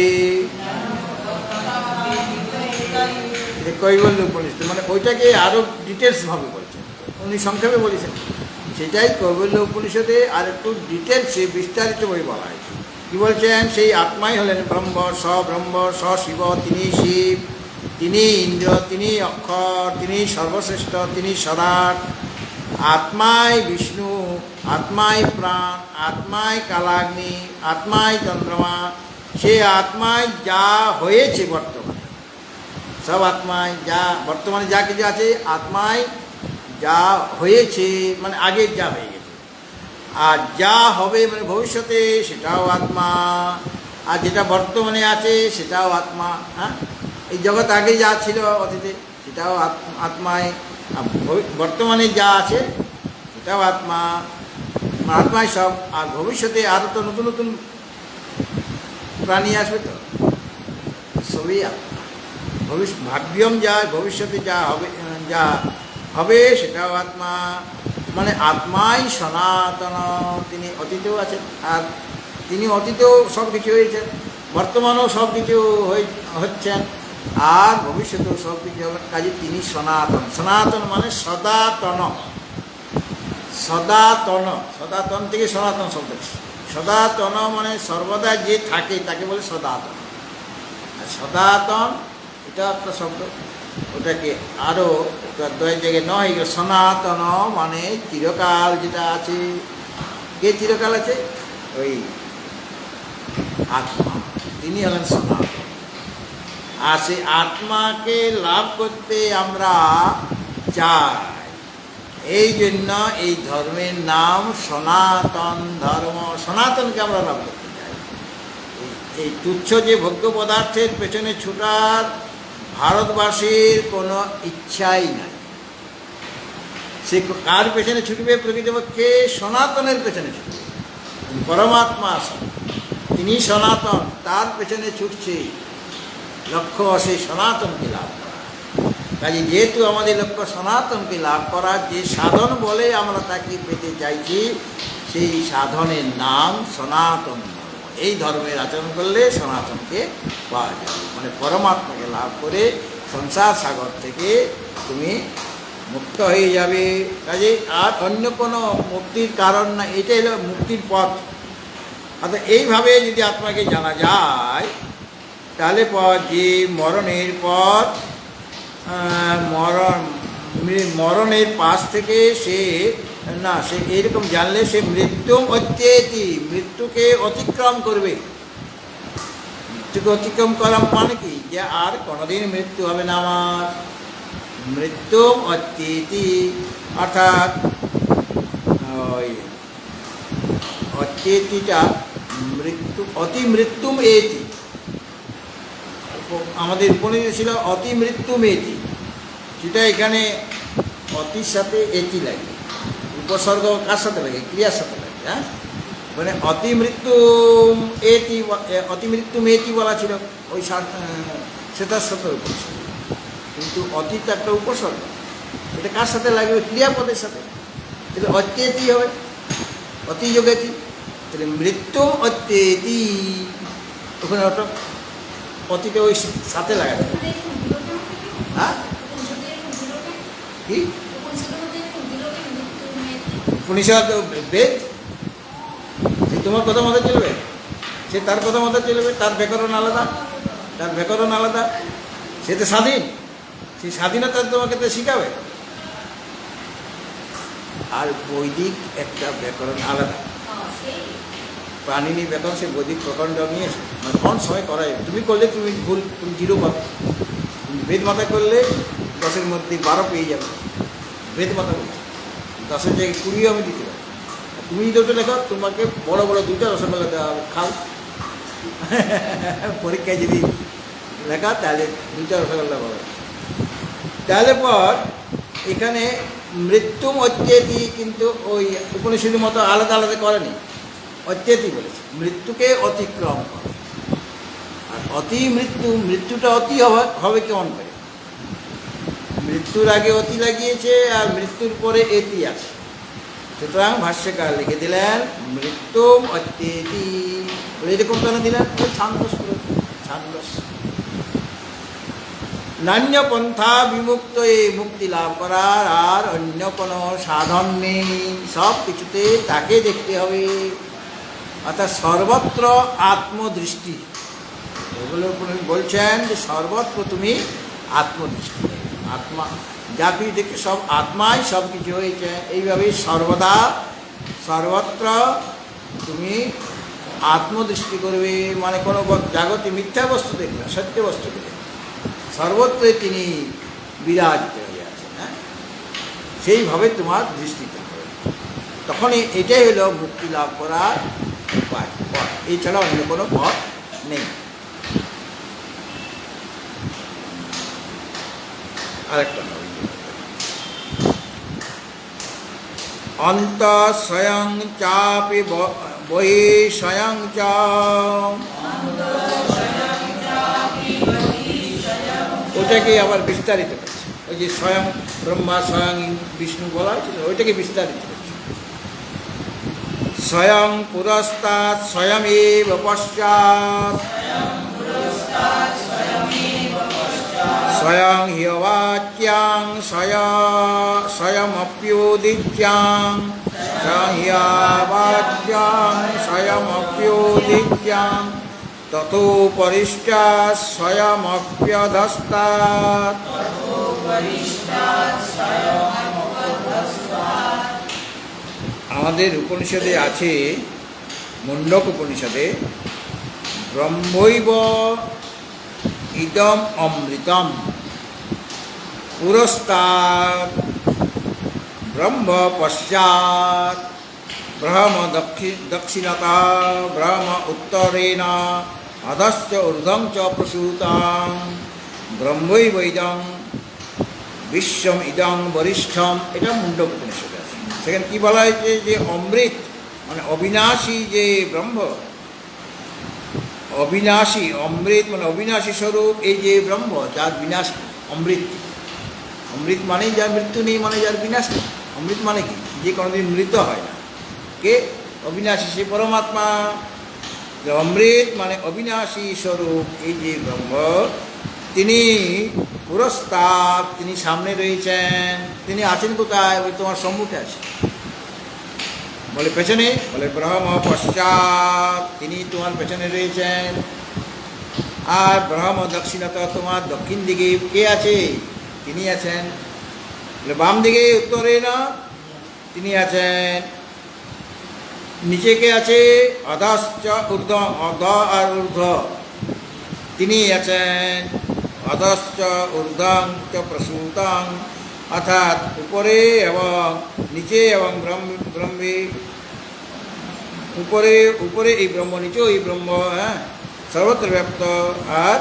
কৈবল্য উপনিষদ মানে ওইটাকে আরও ডিটেলসভাবে বলছেন, উনি সংক্ষেপে বলেছেন, সেটাই কৈবল্য উপনিষদে আর একটু ডিটেলসে বিস্তারিতভাবে বলা হয়েছে। কী বলছেন, সেই আত্মাই হলেন ব্রহ্ম, স শিব, তিনি শিব, তিনি ইন্দ্র, তিনি অক্ষর, তিনি সর্বশ্রেষ্ঠ, তিনি সদাট। আত্মাই বিষ্ণু, আত্মাই প্রাণ, আত্মাই কালাগ্নি, আত্মাই চন্দ্রমা। সে আত্মায় যা হয়েছে বর্তমানে, সব আত্মায় যা বর্তমানে যা কিছু আছে আত্মায় যা হয়েছে, মানে আগে যা হয়ে গেছে, আর যা হবে মানে ভবিষ্যতে সেটাও আত্মা, আর যেটা বর্তমানে আছে সেটাও আত্মা। হ্যাঁ, এই জগৎ আগে যা ছিল অতীতে সেটাও আত্মায়, বর্তমানে যা আছে সেটাও আত্মা, আত্মায় সব। আর ভবিষ্যতে আরও তো নতুন নতুন প্রাণী আসবে, তো সবই আত্মা। ভাগ্যম যা ভবিষ্যতে যা হবে সেটাও আত্মা, মানে আত্মাই সনাতন। তিনি অতীতেও আছেন, আর তিনি অতীতেও সব কিছু হয়েছেন, বর্তমানেও সব কিছু হচ্ছেন, আর ভবিষ্যতেও সব কিছু হবেন। কাজে তিনি সনাতন। সনাতন মানে সদাতন, সদাতন, সদাতন থেকে সনাতন শব্দ। সদাতন মানে সর্বদা যে থাকে তাকে বলে সদাতন। আর সদাতন এটা একটা শব্দ, ওটাকে আরও দয়ের জায়গায় ন হয়ে গেল। সনাতন মানে চিরকাল যেটা আছে। কে চিরকাল আছে? ওই আত্মা, তিনি হলেন সনাতন। আর সেই আত্মাকে লাভ করতে আমরা চাই, এই জন্য এই ধর্মের নাম সনাতন ধর্ম। সনাতনকে আমরা লাভ করতে চাই। এই তুচ্ছ যে ভোগ্য পদার্থের পেছনে ছুটার ভারতবাসীর কোনো ইচ্ছাই নাই। সে কার পেছনে ছুটবে? প্রকৃতপক্ষে সনাতনের পেছনে ছুটবে। পরমাত্মা তিনি সনাতন, তার পেছনে ছুটছে। লক্ষ্য সেই সনাতনকে লাভ করা। কাজে যেহেতু আমাদের লক্ষ্য সনাতনকে লাভ করা, যে সাধন বলে আমরা তাকে পেতে চাইছি, সেই সাধনের নাম সনাতন ধর্ম। এই ধর্মের আচরণ করলে সনাতনকে পাওয়া যাবে, মানে পরমাত্মাকে লাভ করে সংসার সাগর থেকে তুমি মুক্ত হয়ে যাবে। কাজে আর অন্য কোনো মুক্তির কারণ না, এটাই হলো মুক্তির পথ। অর্থাৎ এইভাবে যদি আত্মাকে জানা যায়, তাহলে পর যে মরণের পর মরণের পাশ থেকে সে এরকম জানলে সে মৃত্যু অত্যেতি, মৃত্যুকে অতিক্রম করবে। মৃত্যুকে অতিক্রম করা মানে কি, যে আর কোনোদিন মৃত্যু হবে না আমার। মৃত্যু অত্যেতি অর্থাৎ ওই অত্যেতিটা মৃত্যু, অতি মৃত্যুম এতি, আমাদের উপনিষদে ছিল অতি মৃত্যুম এতি, সেটা এখানে অতির সাথে এতি লাগে, উপসর্গ কার সাথে লাগে, ক্রিয়ার সাথে লাগে। হ্যাঁ, মানে অতি মৃত্যুম এতি, অতি মৃত্যুম এতি বলা ছিল ওই সেটার সাথে উপসর্গ, কিন্তু অতীত একটা উপসর্গ, এটা কার সাথে লাগবে, ক্রিয়াপদের সাথে, তাহলে অত্যেতি হবে, অতি যোগেতি, তাহলে মৃত্যু অত্যেতি, ওখানে ওটা অতিটা ওই সাথে লাগাতে হবে। হ্যাঁ কি উপনিষদ বেদ, সে তোমার কথা মতো চলবে, সে তার কথা মতো চলবে, তার ব্যাকরণ আলাদা, তার ব্যাকরণ আলাদা, সে তো স্বাধীন, সেই স্বাধীনতা তোমাকে তো শিখাবে। আর বৈদিক একটা ব্যাকরণ আলাদা, প্রাণিনী ব্যাকরণ, সে বৈদিক প্রকাণ্ড নিয়েছে, মানে কোন সময় করা যাবে, তুমি করলে তুমি ভুল, তুমি 0 পাবে, তুমি বেদ মাথা করলে 10-এর মধ্যে 12 পেয়ে যাবে, বেদ মাথা বলছে 10-এর জায়গায় 20 আমি দিতে পারি। তুমি যদি ওটা লেখো, তোমাকে বড় বড় 2টা রসগোল্লা দেওয়া হবে, খাও। পরীক্ষায় যদি লেখা, তাহলে 2টা রসগোল্লা পাবে। তাহলে পর এখানে মৃত্যু অত্যেতি, কিন্তু ওই উপনিষদের মতো আলাদা আলাদা করেনি, অত্যেতি বলেছে, মৃত্যুকে অতিক্রম করে। আর অতি মৃত্যু, মৃত্যুটা অতি হবে কেমন করে, মৃত্যুর আগে অতি লাগিয়েছে, আর মৃত্যুর পরে এতি আছে, সুতরাং ভাষ্যকার লিখে দিলেন মৃত্যু অত্যেতি। এরকম কেন দিলেন, ছান্দস, ছান্দস। নান্য পন্থা বিমুক্ত, এই মুক্তি লাভ করার আর অন্য কোনো সাধন নেই, সব কিছুতে তাকে দেখতে হবে। অর্থাৎ সর্বত্র আত্মদৃষ্টি, এগুলো বলছেন যে সর্বত্র তুমি আত্মদৃষ্টি, আত্মা যা কিছু দেখে সব আত্মাই সব কিছু হয়েছে, এইভাবেই সর্বদা সর্বত্র তুমি আত্মদৃষ্টি করবে। মানে কোনো জাগতিক মিথ্যা বস্তু দেখবে, সত্য বস্তু দেখবে, সর্বত্রই তিনি বিরাজিত হয়ে আছেন। হ্যাঁ, সেইভাবে তোমার দৃষ্টিতে হবে, তখনই এটাই হলো মুক্তি লাভ করার উপায়, পথ, এছাড়া অন্য কোনো পথ নেই। আরেকটা অন্ত স্বয়ং চাপি বহি স্বয়ং চ, ওটাকে আবার বিস্তারিত করছে, ওই যে স্বয়ং ব্রহ্মা স্বয়ং বিষ্ণু বলা হয়েছিল, ওইটাকে বিস্তারিত করছে। স্বয়ং পুরস্তাৎ স্বয়মেব পশ্চাৎ, স্বয়ং হ্যবাচ্যাং স্বয়মপ্যোদিত্যাং, স্বয়ং হ্যবাচ্যাং স্বয়মপ্যোদিত্যাং, ততোপরিষ্টাৎ স্বয়মপ্যধস্তাৎ। আমাদের উপনিষদে আছে, মুন্ডক উপনিষদে, ব্রহ্মৈব ইদম অমৃতম পুরস্তাৎ ব্রহ্ম পশ্চাৎ, ব্রহ্ম দক্ষিণতা ব্রহ্ম উত্তরেণ, অধশ্চ ঊর্ধ্বং চ প্রসূতাং, ব্রহ্মৈবৈদং বিশ্বম ইদং বরিষ্ঠম। এটা মুন্ডক উপনিষদে আছে। সেখানে কী বলা হয়েছে, যে অমৃত মানে অবিনাশী যে ব্রহ্ম, অবিনাশী, অমৃত মানে অবিনাশী স্বরূপ এই যে ব্রহ্ম, যার বিনাশ অমৃত, অমৃত মানেই যার মৃত্যু নেই, মানে যার বিনাশ নেই। অমৃত মানে কি, যে কোনোদিন মৃত হয় না, কে, অবিনাশী, সে পরমাত্মা। অমৃত মানে অবিনাশী স্বরূপ এই যে ব্রহ্ম, তিনি পুরস্তাব, তিনি সামনে রয়েছেন। তিনি আছেন কোথায়? ওই তোমার সম্মুখে আছে। বলে পেছনে? বলে ব্রহ্ম পশ্চাৎ, তিনি তোমার পেছনে রয়েছেন। আর ব্রহ্ম দক্ষিণত, তোমার দক্ষিণ দিকে কে আছে? তিনি আছেন। বলে বাম দিকে উত্তরে না, তিনি আছেন। নিচে কে আছে? অধশ্চ ঊর্ধ্ব, অধ আর ঊর্ধ্ব, তিনি আছেন। অধশ্চ ঊর্ধ্বং চ প্রসূতং, অর্থাৎ উপরে এবং নিচে এবং ব্রহ্মে, উপরে উপরে এই ব্রহ্ম, নিচেও এই ব্রহ্ম, হ্যাঁ, সর্বত্র ব্যাপ্ত। আর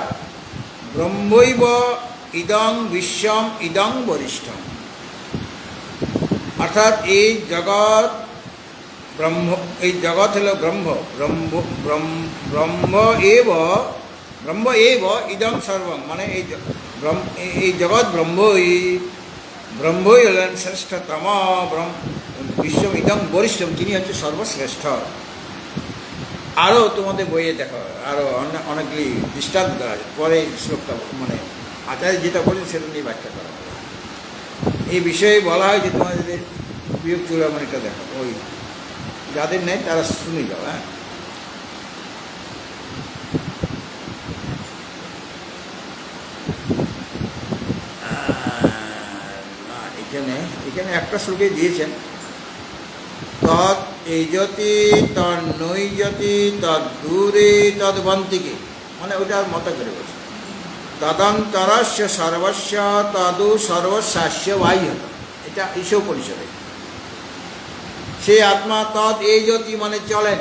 ব্রহ্মৈব ইদং বিশ্বম ইদং বরিষ্ঠম, অর্থাৎ এই জগৎ ব্রহ্ম, এই জগৎ হল ব্রহ্ম। ব্রহ্ম এব ইদং সর্বং, মানে এই জগৎ ব্রহ্মই, ব্রহ্মই হলেন শ্রেষ্ঠতম। বিশ্ব ইদং বরিষ্ঠম, তিনি হচ্ছে সর্বশ্রেষ্ঠ। আরও তোমাদের বইয়ে দেখো, আরও অনেকগুলি দৃষ্টান্ত দেওয়া আছে। পরে শ্লোকটা মানে আচার্য যেটা বলেন সেটা নিয়ে ব্যাখ্যা করা হবে। এই বিষয়ে বলা হয় যে তোমাদের বিয়োগ চূড়ামণিটা দেখো, ওই যাদের নেই তারা শুনে যাও। হ্যাঁ, এখানে একটা শ্লোকে দিয়েছেন, তৎ এইজতি তন্নৈজতি তদ্দূরে তদ্বন্তিকে, মানে ওইটার মতো করে বলছে। তদন্তরস্য সর্বস্ব তদু সর্বস্যাস্য বাহ্যত, এটা ঈশোপনিষদে। সে আত্মা তৎ এই জ্যোতি, মানে চলেন।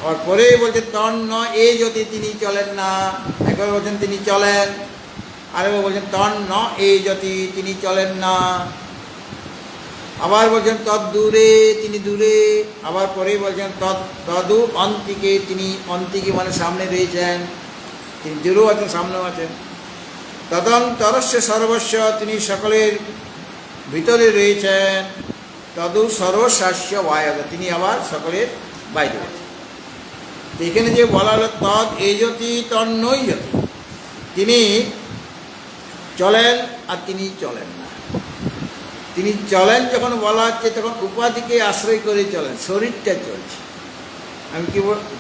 আর পরেই বলছে তন্ন এই জ্যোতি, তিনি চলেন না। একবার বলছেন তিনি চলেন, আরেকবার বলছেন তন্ন এই জ্যোতি, তিনি চলেন না। আবার বলছেন তৎ দূরে, তিনি দূরে। আবার পরেই বলছেন তদু অন্তিকে, তিনি অন্তিকে মানে সামনে রয়েছেন। তিনি দূরেও আছেন, সামনেও আছেন। তদন্তরস্য সর্বস্ব, তিনি সকলের ভিতরে রয়েছেন। তদু সর্বশাস্য বায়ত, তিনি আবার সকলের বাইরে আছেন। এখানে যে বলা হলো তদ এই জ্যোতি তন্নৈ জ্যোতি, তিনি চলেন আর তিনি চলেন না। তিনি চলেন যখন বলা হচ্ছে, তখন উপাধিকে আশ্রয় করে চলেন, শরীরটা চলছে। আমি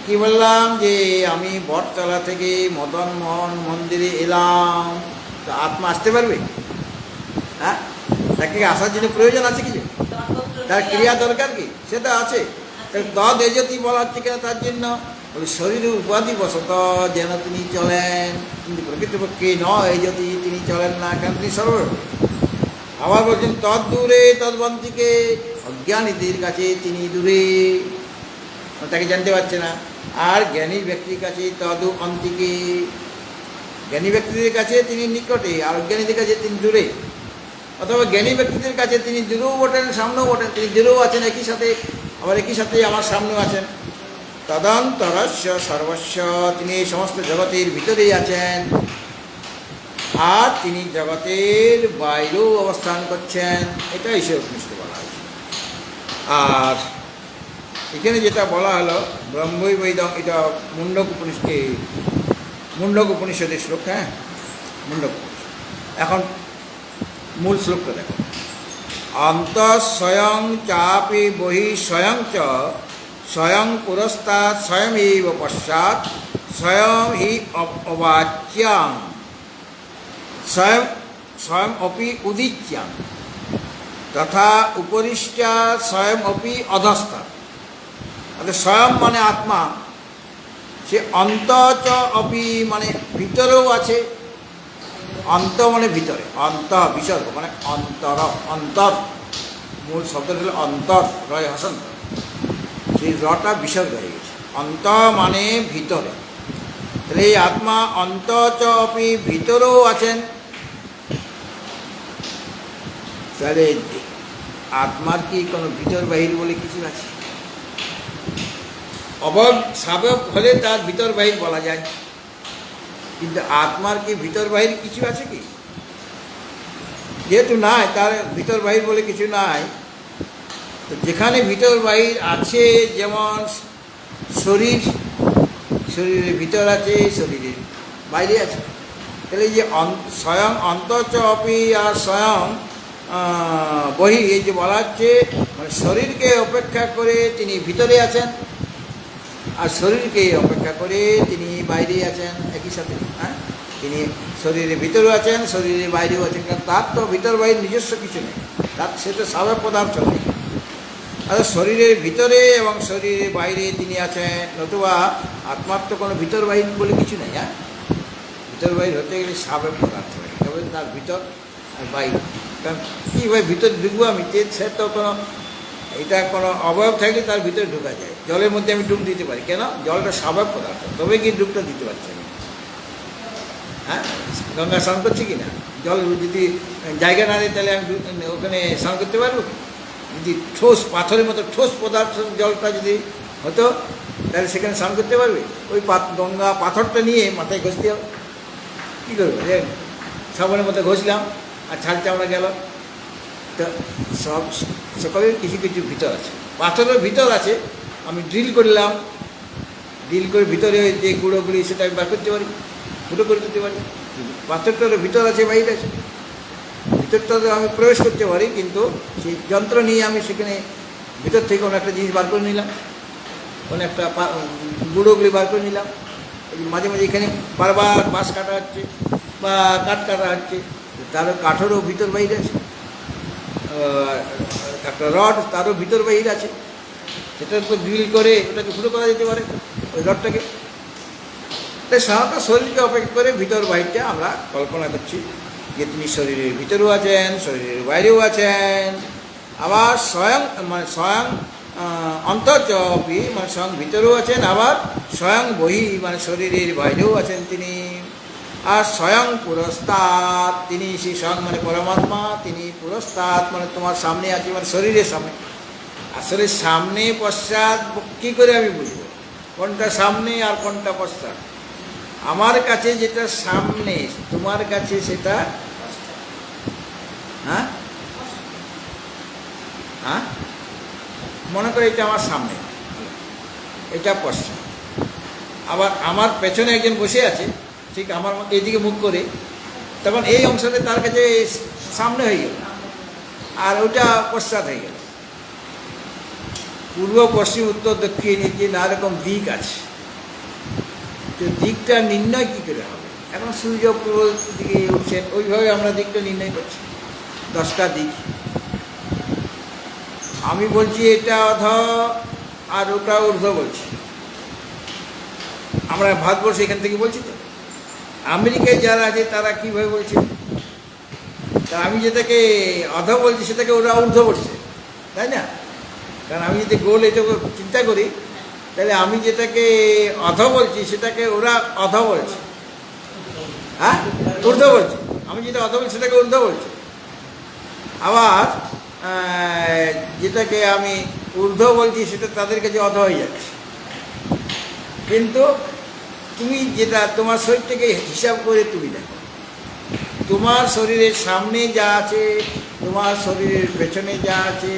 কি বললাম যে আমি বটতলা থেকে মদন মোহন মন্দিরে এলাম, তো আত্মা আসতে পারবে? হ্যাঁ, তাকে আসার জন্য প্রয়োজন আছে কিছু, তার ক্রিয়া দরকার কি? সেটা আছে। তাহলে তদ এজতি বলা হচ্ছে কেন? তার জন্য বলে শরীরের উপাধি বশত যেন তিনি চলেন, কিন্তু প্রকৃতপক্ষে এই যদি তিনি চলেন না, কেন? তিনি সর্বব্যাপী। আবার বলছেন তদ দূরে তদ্বন্তিকে, অজ্ঞানীদের কাছে তিনি দূরে, তাকে জানতে পারছে না। আর জ্ঞানী ব্যক্তির কাছে তদু অন্তিকে, জ্ঞানী ব্যক্তিদের কাছে তিনি নিকটে, আর অজ্ঞানীদের কাছে তিনি দূরে। অথবা জ্ঞানী ব্যক্তিদের কাছে তিনি দূরেও বটেন, সামনেও বটেন। তিনি দূরেও আছেন একই সাথে, আবার একই সাথে আমার সামনেও আছেন। তদন্তরস্য সর্বস্ব, তিনি এই সমস্ত জগতের ভিতরেই আছেন। আর তিনি জগতের বাইরেও অবস্থান করছেন, এটা ঈশ্বর উপনিষদে বলা হয়েছে। আর এখানে যেটা বলা হলো ব্রহ্মৈবৈদং, এটা মুন্ডক উপনিষদের শ্লোক। হ্যাঁ, মুন্ডক উপনিষদ। এখন মূল শ্লোকটা দেখো। অন্ত স্বয়ং চাপি বহি স্বয়ং চ স্বয়ং পুরস্তাৎ স্বয়মেব পশ্চাৎ স্বয়ং হি অবাচ্যাং স্বয়ং স্বয়ং অপি উদিচ্যাং তথা উপরিষ্টা স্বয়ং অপি অধস্তাৎ। অর্থাৎ স্বয়ং মানে আত্মা, সে অন্ত চ অপি মানে ভিতরেও আছে। অন্ত মানে ভিতরে, অন্ত বিসর্গ মানে অন্তর, অন্তর মূল শব্দটা হলো অন্তর, রয় হসন্ত, সেই রটা বিসর্গ হয়ে গেছে। অন্ত মানে ভিতরে। তাহলে এই আত্মা অন্ত চ অপি, ভিতরেও আছেন। তাহলে আত্মার কি কোনো ভিতর বাহির বলে কিছু আছে? স্বাভাবিক হলে তার ভিতর বাহির বলা যায়, কিন্তু আত্মার কি ভিতর বাহির কিছু আছে কি? যেহেতু নাই, তার ভিতর বাহির বলে কিছু নাই, তো যেখানে ভিতর বাহির আছে, যেমন শরীরের ভিতর আছে, শরীরের বাইরে আছে। তাহলে এই যে স্বয়ং অন্তচ অপি আর স্বয়ং বহি, এই যে বলা হচ্ছে মানে শরীরকে অপেক্ষা করে তিনি ভিতরে আছেন আর শরীরকে অপেক্ষা করে তিনি বাইরে আছেন একই সাথে। হ্যাঁ, তিনি শরীরের ভিতরেও আছেন, শরীরের বাইরেও আছেন, কারণ তার তো ভিতর বাইরে নিজস্ব কিছু নেই, তার সে তো স্বাভাবিক পদার্থ নেই। আর শরীরের ভিতরে এবং শরীরের বাইরে তিনি আছেন, নতুবা আত্মার তো কোনো ভিতর বাহির বলে কিছু নেই। হ্যাঁ, ভিতর বাহির হতে গেলে স্বাভাবিক পদার্থ হয়, তবে তার ভিতর আর বাইরে। কারণ কীভাবে ভিতরে ঢুকবো আমি, সে তো কোনো এটা কোনো অবয়ব থাকলে তার ভিতরে ঢোকা যায়। জলের মধ্যে আমি ডুব দিতে পারি, কেন? জলটা স্বাভাবিক পদার্থ, তবে কি ডুবটা দিতে পারছি আমি। হ্যাঁ, গঙ্গা স্নান করছি কি না, জল যদি জায়গা না দেয় তাহলে আমি ওখানে স্নান করতে পারবো? যদি ঠোস পাথরের মতো ঠোস পদার্থ জলটা যদি হতো তাহলে সেখানে স্নান করতে পারবে? ওই গঙ্গা পাথরটা নিয়ে মাথায় ঘষতে হবে। কী করবো? সাবানের মতো ঘষলাম আর ছাল চামড়া গেল। তো সব সকলের কিছু কিছু ভিতর আছে, পাথরের ভিতর আছে। আমি ড্রিল করলাম, ড্রিল করে ভিতরে যে গুঁড়োগুলি সেটা আমি বার করতে পারি, ফুটো করে দিতে পারি। পাথরটার ভিতর আছে, বাইরে আছে, ভিতরটাতে আমি প্রবেশ করতে পারি, কিন্তু সেই যন্ত্র নিয়ে আমি সেখানে ভিতর থেকে কোনো একটা জিনিস বার করে নিলাম, কোনো একটা গুঁড়োগুলি বার করে নিলাম। মাঝে মাঝে এখানে বারবার বাঁশ কাটা হচ্ছে বা কাঠ কাটা হচ্ছে, তারও কাঠেরও ভিতর বাইরে আছে। একটা রড, তারও ভিতর বাহির আছে, সেটা তো ড্রিল করে ওটাকে ফুটো করা যেতে পারে ওই রডটাকে। তাই সাধারণত শরীরকে অপেক্ষা করে ভিতর বাহিরটা আমরা কল্পনা করছি যে তিনি শরীরের ভিতরেও আছেন, শরীরের বাইরেও আছেন। আবার স্বয়ং মানে স্বয়ং অন্তর্চপি মানে স্বয়ং ভিতরেও আছেন, আবার স্বয়ং বহি মানে শরীরের বাইরেও আছেন তিনি। আর স্বয়ং পুরস্তাৎ, তিনি সেই স্বয়ং মানে পরমাত্মা, তিনি পুরস্তাৎ মানে তোমার সামনে আছে, মানে শরীরের সামনে। আসলে সামনে পশ্চাৎ কী করে আমি বুঝবো কোনটা সামনে আর কোনটা পশ্চাৎ? আমার কাছে যেটা সামনে, তোমার কাছে সেটা হ্যাঁ হ্যাঁ মনে করে এটা আমার সামনে, এটা পশ্চাৎ। আবার আমার পেছনে একজন বসে আছে, ঠিক আমার এইদিকে মুখ করে, তখন এই অংশটা তার কাছে সামনে হয়ে গেল আর ওটা পশ্চাৎ হয়ে গেল। পূর্ব পশ্চিম উত্তর দক্ষিণ এই যে নানা রকম দিক আছে, তো দিকটা নির্ণয় কী করে হবে? এখন সূর্য পূর্ব দিকে উঠছেন, ওইভাবে আমরা দিকটা নির্ণয় করছি। 10টা দিক, আমি বলছি এটা অধ আর ওটা ঊর্ধ্ব বলছি। আমরা ভারতবর্ষ এখান থেকে বলছি তো, আমেরিকায় যারা আছে তারা কীভাবে বলছে? তা আমি যেটাকে অধ বলছি সেটাকে ওরা ঊর্ধ্ব বলছে, তাই না? কারণ আমি যদি গোল এটা চিন্তা করি, তাহলে আমি যেটাকে অধ বলছি সেটাকে ওরা অধ বলছে, হ্যাঁ ঊর্ধ্ব বলছে। আমি যেটা অধ বলছি সেটাকে ঊর্ধ্ব বলছে। আবার যেটাকে আমি ঊর্ধ্ব বলছি সেটা তাদের কাছে অধ হয়ে যাচ্ছে। কিন্তু তুমি যেটা তোমার শরীরটাকে হিসাব করে তুমি দেখো, তোমার শরীরের সামনে যা আছে, তোমার শরীরের পেছনে যা আছে,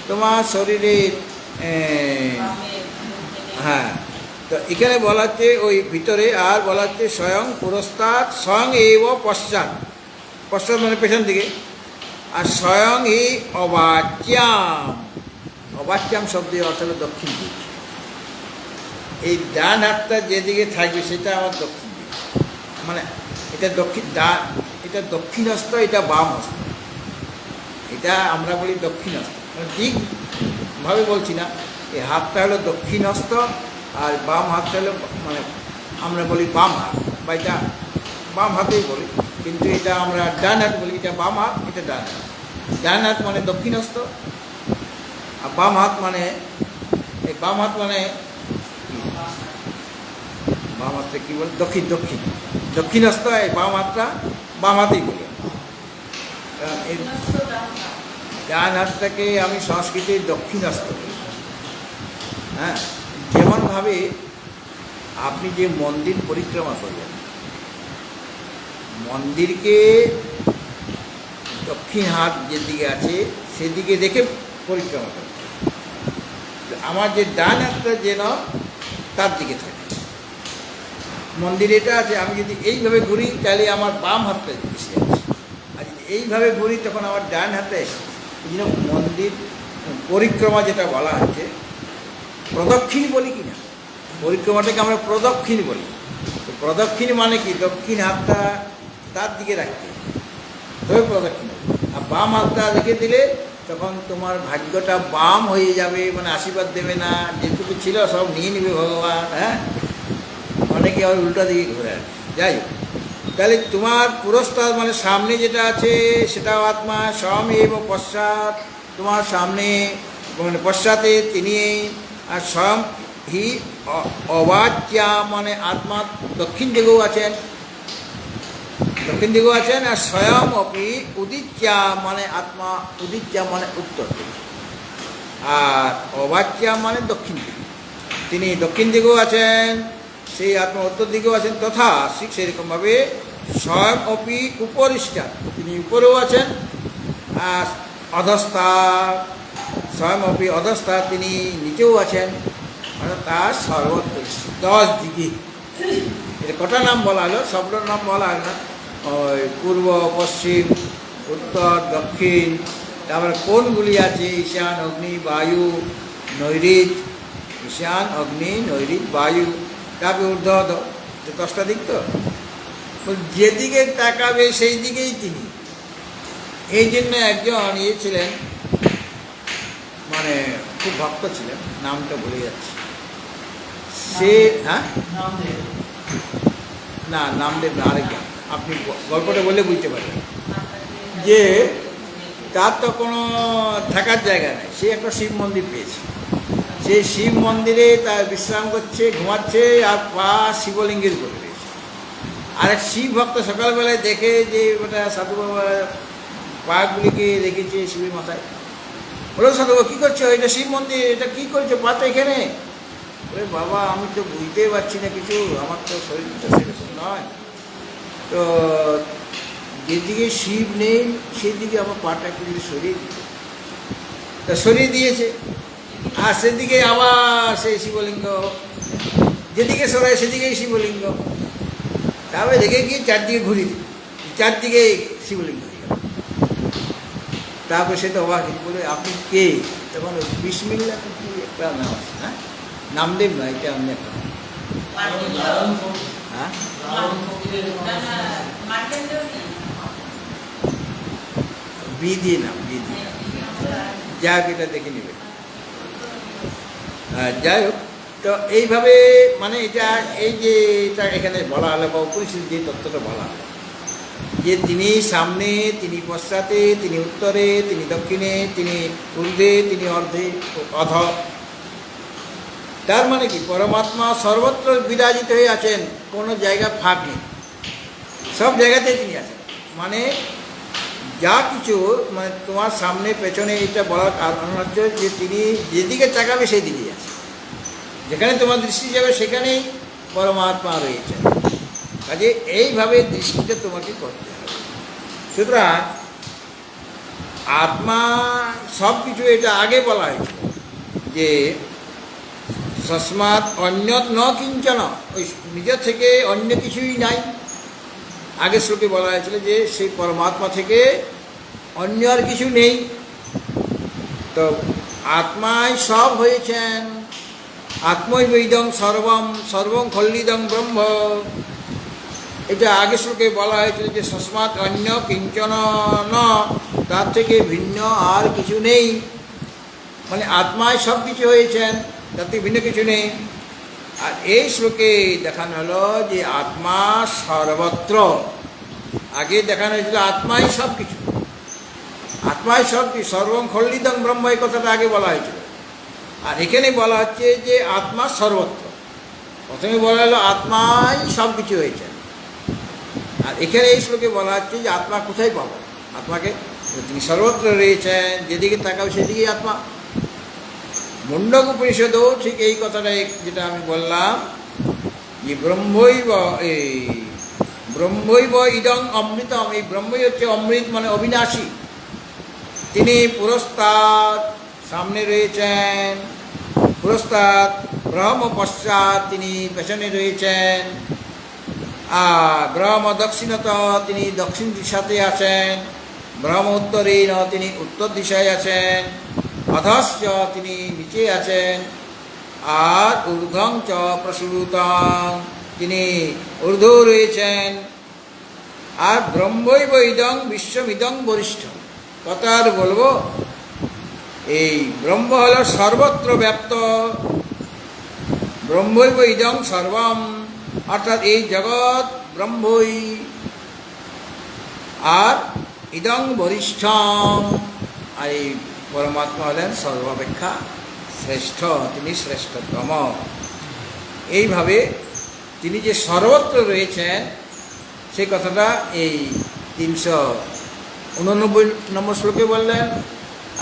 তোমার শরীরের হ্যাঁ, তো এখানে বলা হচ্ছে ওই ভিতরে, আর বলা হচ্ছে স্বয়ং পুরস্তাৎ স্বয়ং এব পশ্চাৎ, পশ্চাৎ মানে পেছন দিকে। আর স্বয়ং ই অবাচ্যাম, অবাচ্যাম শব্দের অর্থ হলো দক্ষিণ দিক। এই ডান হাতটা যেদিকে থাকবে সেটা আমার দক্ষিণ দিক, মানে এটা দক্ষিণ ডান, এটা দক্ষিণ হস্ত, এটা বাম হস্ত, এটা আমরা বলি দক্ষিণ হস্ত। মানে দিকভাবে বলছি না, এই হাতটা হলো দক্ষিণ হস্ত আর বাম হাতটা হলো মানে আমরা বলি বাম হাত, বা এটা বাম হাতেই বলি, কিন্তু এটা আমরা ডান হাত বলি। এটা বাম হাত, এটা ডান হাত। ডান হাত মানে দক্ষিণ হস্ত, আর বাম হাত মানে এই বাম হাত মানে বাম হাতটা কী বলে? দক্ষিণ, দক্ষিণ দক্ষিণ হস্ত। এই বাম হাতটা বাম হাতেই বলি। এই ডান হাতটাকে আমি সংস্কৃতে দক্ষিণ হস্ত বলি। হ্যাঁ, যেমনভাবে আপনি যে মন্দির পরিক্রমা করবেন, মন্দিরকে দক্ষিণ হাত যেদিকে আছে সেদিকে দেখে পরিক্রমা করতে হবে। আমার যে ডান হাতটা যেন তার দিকে থাকে। মন্দির এটা আছে, আমি যদি এইভাবে ঘুরি তাহলে আমার বাম হাতটা এসে যাচ্ছে, আর যদি এইভাবে ঘুরি তখন আমার ডান হাতে এই জন্য মন্দির পরিক্রমা যেটা বলা হচ্ছে, প্রদক্ষিণ বলি কি না, পরিক্রমাটাকে আমরা প্রদক্ষিণ বলি। তো প্রদক্ষিণ মানে কি, দক্ষিণ হাতটা তার দিকে রাখতে হবে, তবে প্রদক্ষিণ হবে। আর বাম হাতটা রেখে দিলে তখন তোমার ভাগ্যটা বাম হয়ে যাবে, মানে আশীর্বাদ দেবে না, যেটুকু ছিল সব নিয়ে নেবে ভগবান। হ্যাঁ, অনেকে আবার উল্টা দিকে ঘুরে আর কি। যাই হোক, তাহলে তোমার পুরস্কার মানে সামনে যেটা আছে সেটাও আত্মা, স্বামী এবং পশ্চাৎ, তোমার সামনে মানে পশ্চাতে তিনি, আর স্বয়ং হি অবাচ্যা মানে আত্মা দক্ষিণ দিকেও আছেন, দক্ষিণ দিকেও আছেন, আর স্বয়ং অপি উদিচ্যা মানে আত্মা, উদিচ্যা মানে উত্তর দিকে, আর অবাচ্যা মানে দক্ষিণ দিকে, তিনি দক্ষিণ দিকেও আছেন, সেই আত্মা উত্তর দিকেও আছেন। তথা ঠিক সেরকমভাবে স্বয়ং অপি উপরিষ্ঠা, তিনি উপরেও আছেন, আর অধস্থা স্বয়ং অপি অধস্থা, তিনি নিচেও আছেন, অর্থাৎ তার সর্বত্র 10 দিকে। এটা কটা নাম বলা হলো, সবটার নাম বলা হয় না, ওই পূর্ব পশ্চিম উত্তর দক্ষিণ, তারপরে কোনগুলি আছে ঈশান অগ্নি বায়ু নৈরিত, ঈশান অগ্নি নৈরিত বায়ু, তারপরে ঊর্ধ্ব, 10টা দিক। তো যেদিকে তাকাবে সেই দিকেই তিনি। এই জন্য একজন ইয়ে ছিলেন, মানে খুব ভক্ত ছিলেন, নামটা ভুলে যাচ্ছে সে। হ্যাঁ, না নামদেব না, আরেকজন, আপনি গল্পটা বললে বুঝতে পারবেন, যে তার তো কোনো থাকার জায়গা নেই, সে একটা শিব মন্দির পেয়েছে, সেই শিব মন্দিরে তার বিশ্রাম করছে, ঘুমাচ্ছে, আর পা শিবলিঙ্গের করে রয়েছে। আর এক শিব ভক্ত সকালবেলায় দেখে যে ওটা সাধু বাবা পাগুলিকে রেখেছে শিবের মাথায়, বলো সাধু বাবা কী করছো, এটা শিব মন্দির, এটা কী করছো পাটা এখানে? বলে বাবা আমি তো বুঝতেই পারছি না কিছু, আমার তো শরীরটা সেরকম নয়, তো যেদিকে শিব নেই সেদিকে আমার পাটা একটু যদি সরিয়ে দিত, তা সরিয়ে দিয়েছে, আর সেদিকে আবার সেই শিবলিঙ্গ, যেদিকে সরায় সেদিকেই শিবলিঙ্গ, তারপরে দেখে গিয়ে চারদিকে ঘুরিয়ে দিল, চারদিকে শিবলিঙ্গ হয়ে গেল। তারপরে সে তো অবাক বলে আপনি কে? তখন বিসমিল্লাহ কি একটা নাম আছে, হ্যাঁ নামদেব না, এটা অন্য একটা নাম। হ্যাঁ, বিধি নাম, বিধি নাম, যা এটা দেখে নেবে। যাই হোক, তো এইভাবে মানে এটা এই যে এটা এখানে বলা হলো বা উপনিষদ যে তত্ত্বটা বলা হলো, যে তিনি সামনে, তিনি পশ্চাতে, তিনি উত্তরে, তিনি দক্ষিণে, তিনি ঊর্ধ্বে, তিনি অর্ধে অধ। তার মানে কি পরমাত্মা সর্বত্র বিরাজিত হয়ে আছেন, কোনো জায়গা ফাঁক নেই, সব জায়গাতেই তিনি আছেন। মানে যা কিছু মানে তোমার সামনে পেছনে, এটা বলার কারণ হচ্ছে যে তিনি যেদিকে তাকাবে সেই দিকেই আছে, যেখানে তোমার দৃষ্টি যাবে সেখানেই পরমাত্মা রয়েছে। কাজে এইভাবে দৃষ্টিটা তোমাকে করতে হবে। সুতরাং আত্মা সব কিছু, এটা আগে বলা হয়েছিল যে সস্মাৎ অন্যত ন কিঞ্চন, ওই নিজের থেকে অন্য কিছুই নাই। আগে শ্লোকে বলা হয়েছিল যে সেই পরমাত্মা থেকে অন্য আর কিছু নেই। তো আত্মাই সব হয়েছেন, আত্মই বৈদং সর্বম সর্বং খল্লিদং ব্রহ্ম, এটা আগে শ্লোকে বলা হয়েছিল যে সস্মাৎ অন্য কিঞ্চন ন, তার থেকে ভিন্ন আর কিছু নেই। মানে আত্মায় সব কিছু হয়েছেন, তার থেকে ভিন্ন কিছু নেই। আর এই শ্লোকে দেখানো হলো যে আত্মা সর্বত্র। আগে দেখানো হয়েছিল আত্মাই সব কিছু, আত্মাই সব কিছু, সর্বং খল্লিদং ব্রহ্ম, এই কথাটা আগে বলা হয়েছিল। আর এখানে বলা হচ্ছে যে আত্মা সর্বত্র। প্রথমে বলা হলো আত্মাই সব কিছু হয়েছে, আর এখানে এই শ্লোকে বলা হচ্ছে যে আত্মা কোথায় পাবো, আত্মাকে তিনি সর্বত্র রয়েছেন, যেদিকে তাকাবে সেদিকেই আত্মা। মুন্ডক উপনিষদও ঠিক এই কথাটাই, যেটা আমি বললাম যে ব্রহ্মৈব ইদং অমৃতম, এই ব্রহ্মই হচ্ছে অমৃত, মানে অবিনাশী। তিনি পুরস্তাদ, সামনে রয়েছেন, পুরস্তাদ ব্রহ্ম পশ্চাৎ, তিনি পেছনে রয়েছেন, আর ব্রহ্ম দক্ষিণত তিনি দক্ষিণ দিশাতে আছেন, ব্রহ্ম উত্তরীণ তিনি উত্তর দিশায় আছেন, অধশ্চ তিনি নিচে আছেন, আর ঊর্ধ্বং চ প্রসূতং তিনি ঊর্ধ্ব রয়েছেন। আর ব্রহ্মৈব ইদং বিশ্বমিদং বরিষ্ঠ। কথা আর বলবো, এই ব্রহ্ম হল সর্বত্র ব্যাপ্ত, ব্রহ্মৈব ইদং সর্বম, অর্থাৎ এই জগৎ ব্রহ্মই, আর ইদং বরিষ্ঠম, আর এই পরমাত্মা হলেন সর্বাপেক্ষা শ্রেষ্ঠ, তিনি শ্রেষ্ঠতম। এইভাবে তিনি যে সর্বত্র রয়েছেন সেই কথাটা এই 389 নম্বর শ্লোকে বললেন।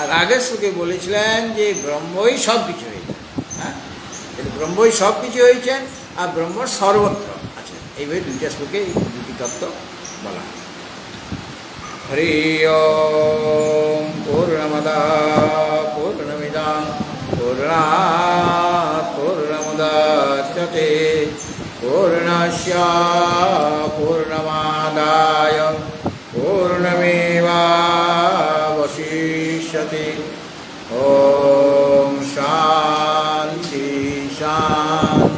আর আগের শ্লোকে বলেছিলেন যে ব্রহ্মই সব কিছু হয়েছেন। হ্যাঁ, ব্রহ্মই সব কিছু হয়েছেন আর ব্রহ্ম সর্বত্র আছেন। এইভাবে দুইটা শ্লোকে এই দুটি তত্ত্ব বলা। হরি ওম পূর্ণমদা পূর্ণমিদং পূর্ণাৎ পূর্ণমুদচ্যতে পূর্ণস্য পূর্ণমাদায় পূর্ণমেবাবশিষ্যতে। ওম শান্তি শান্তি।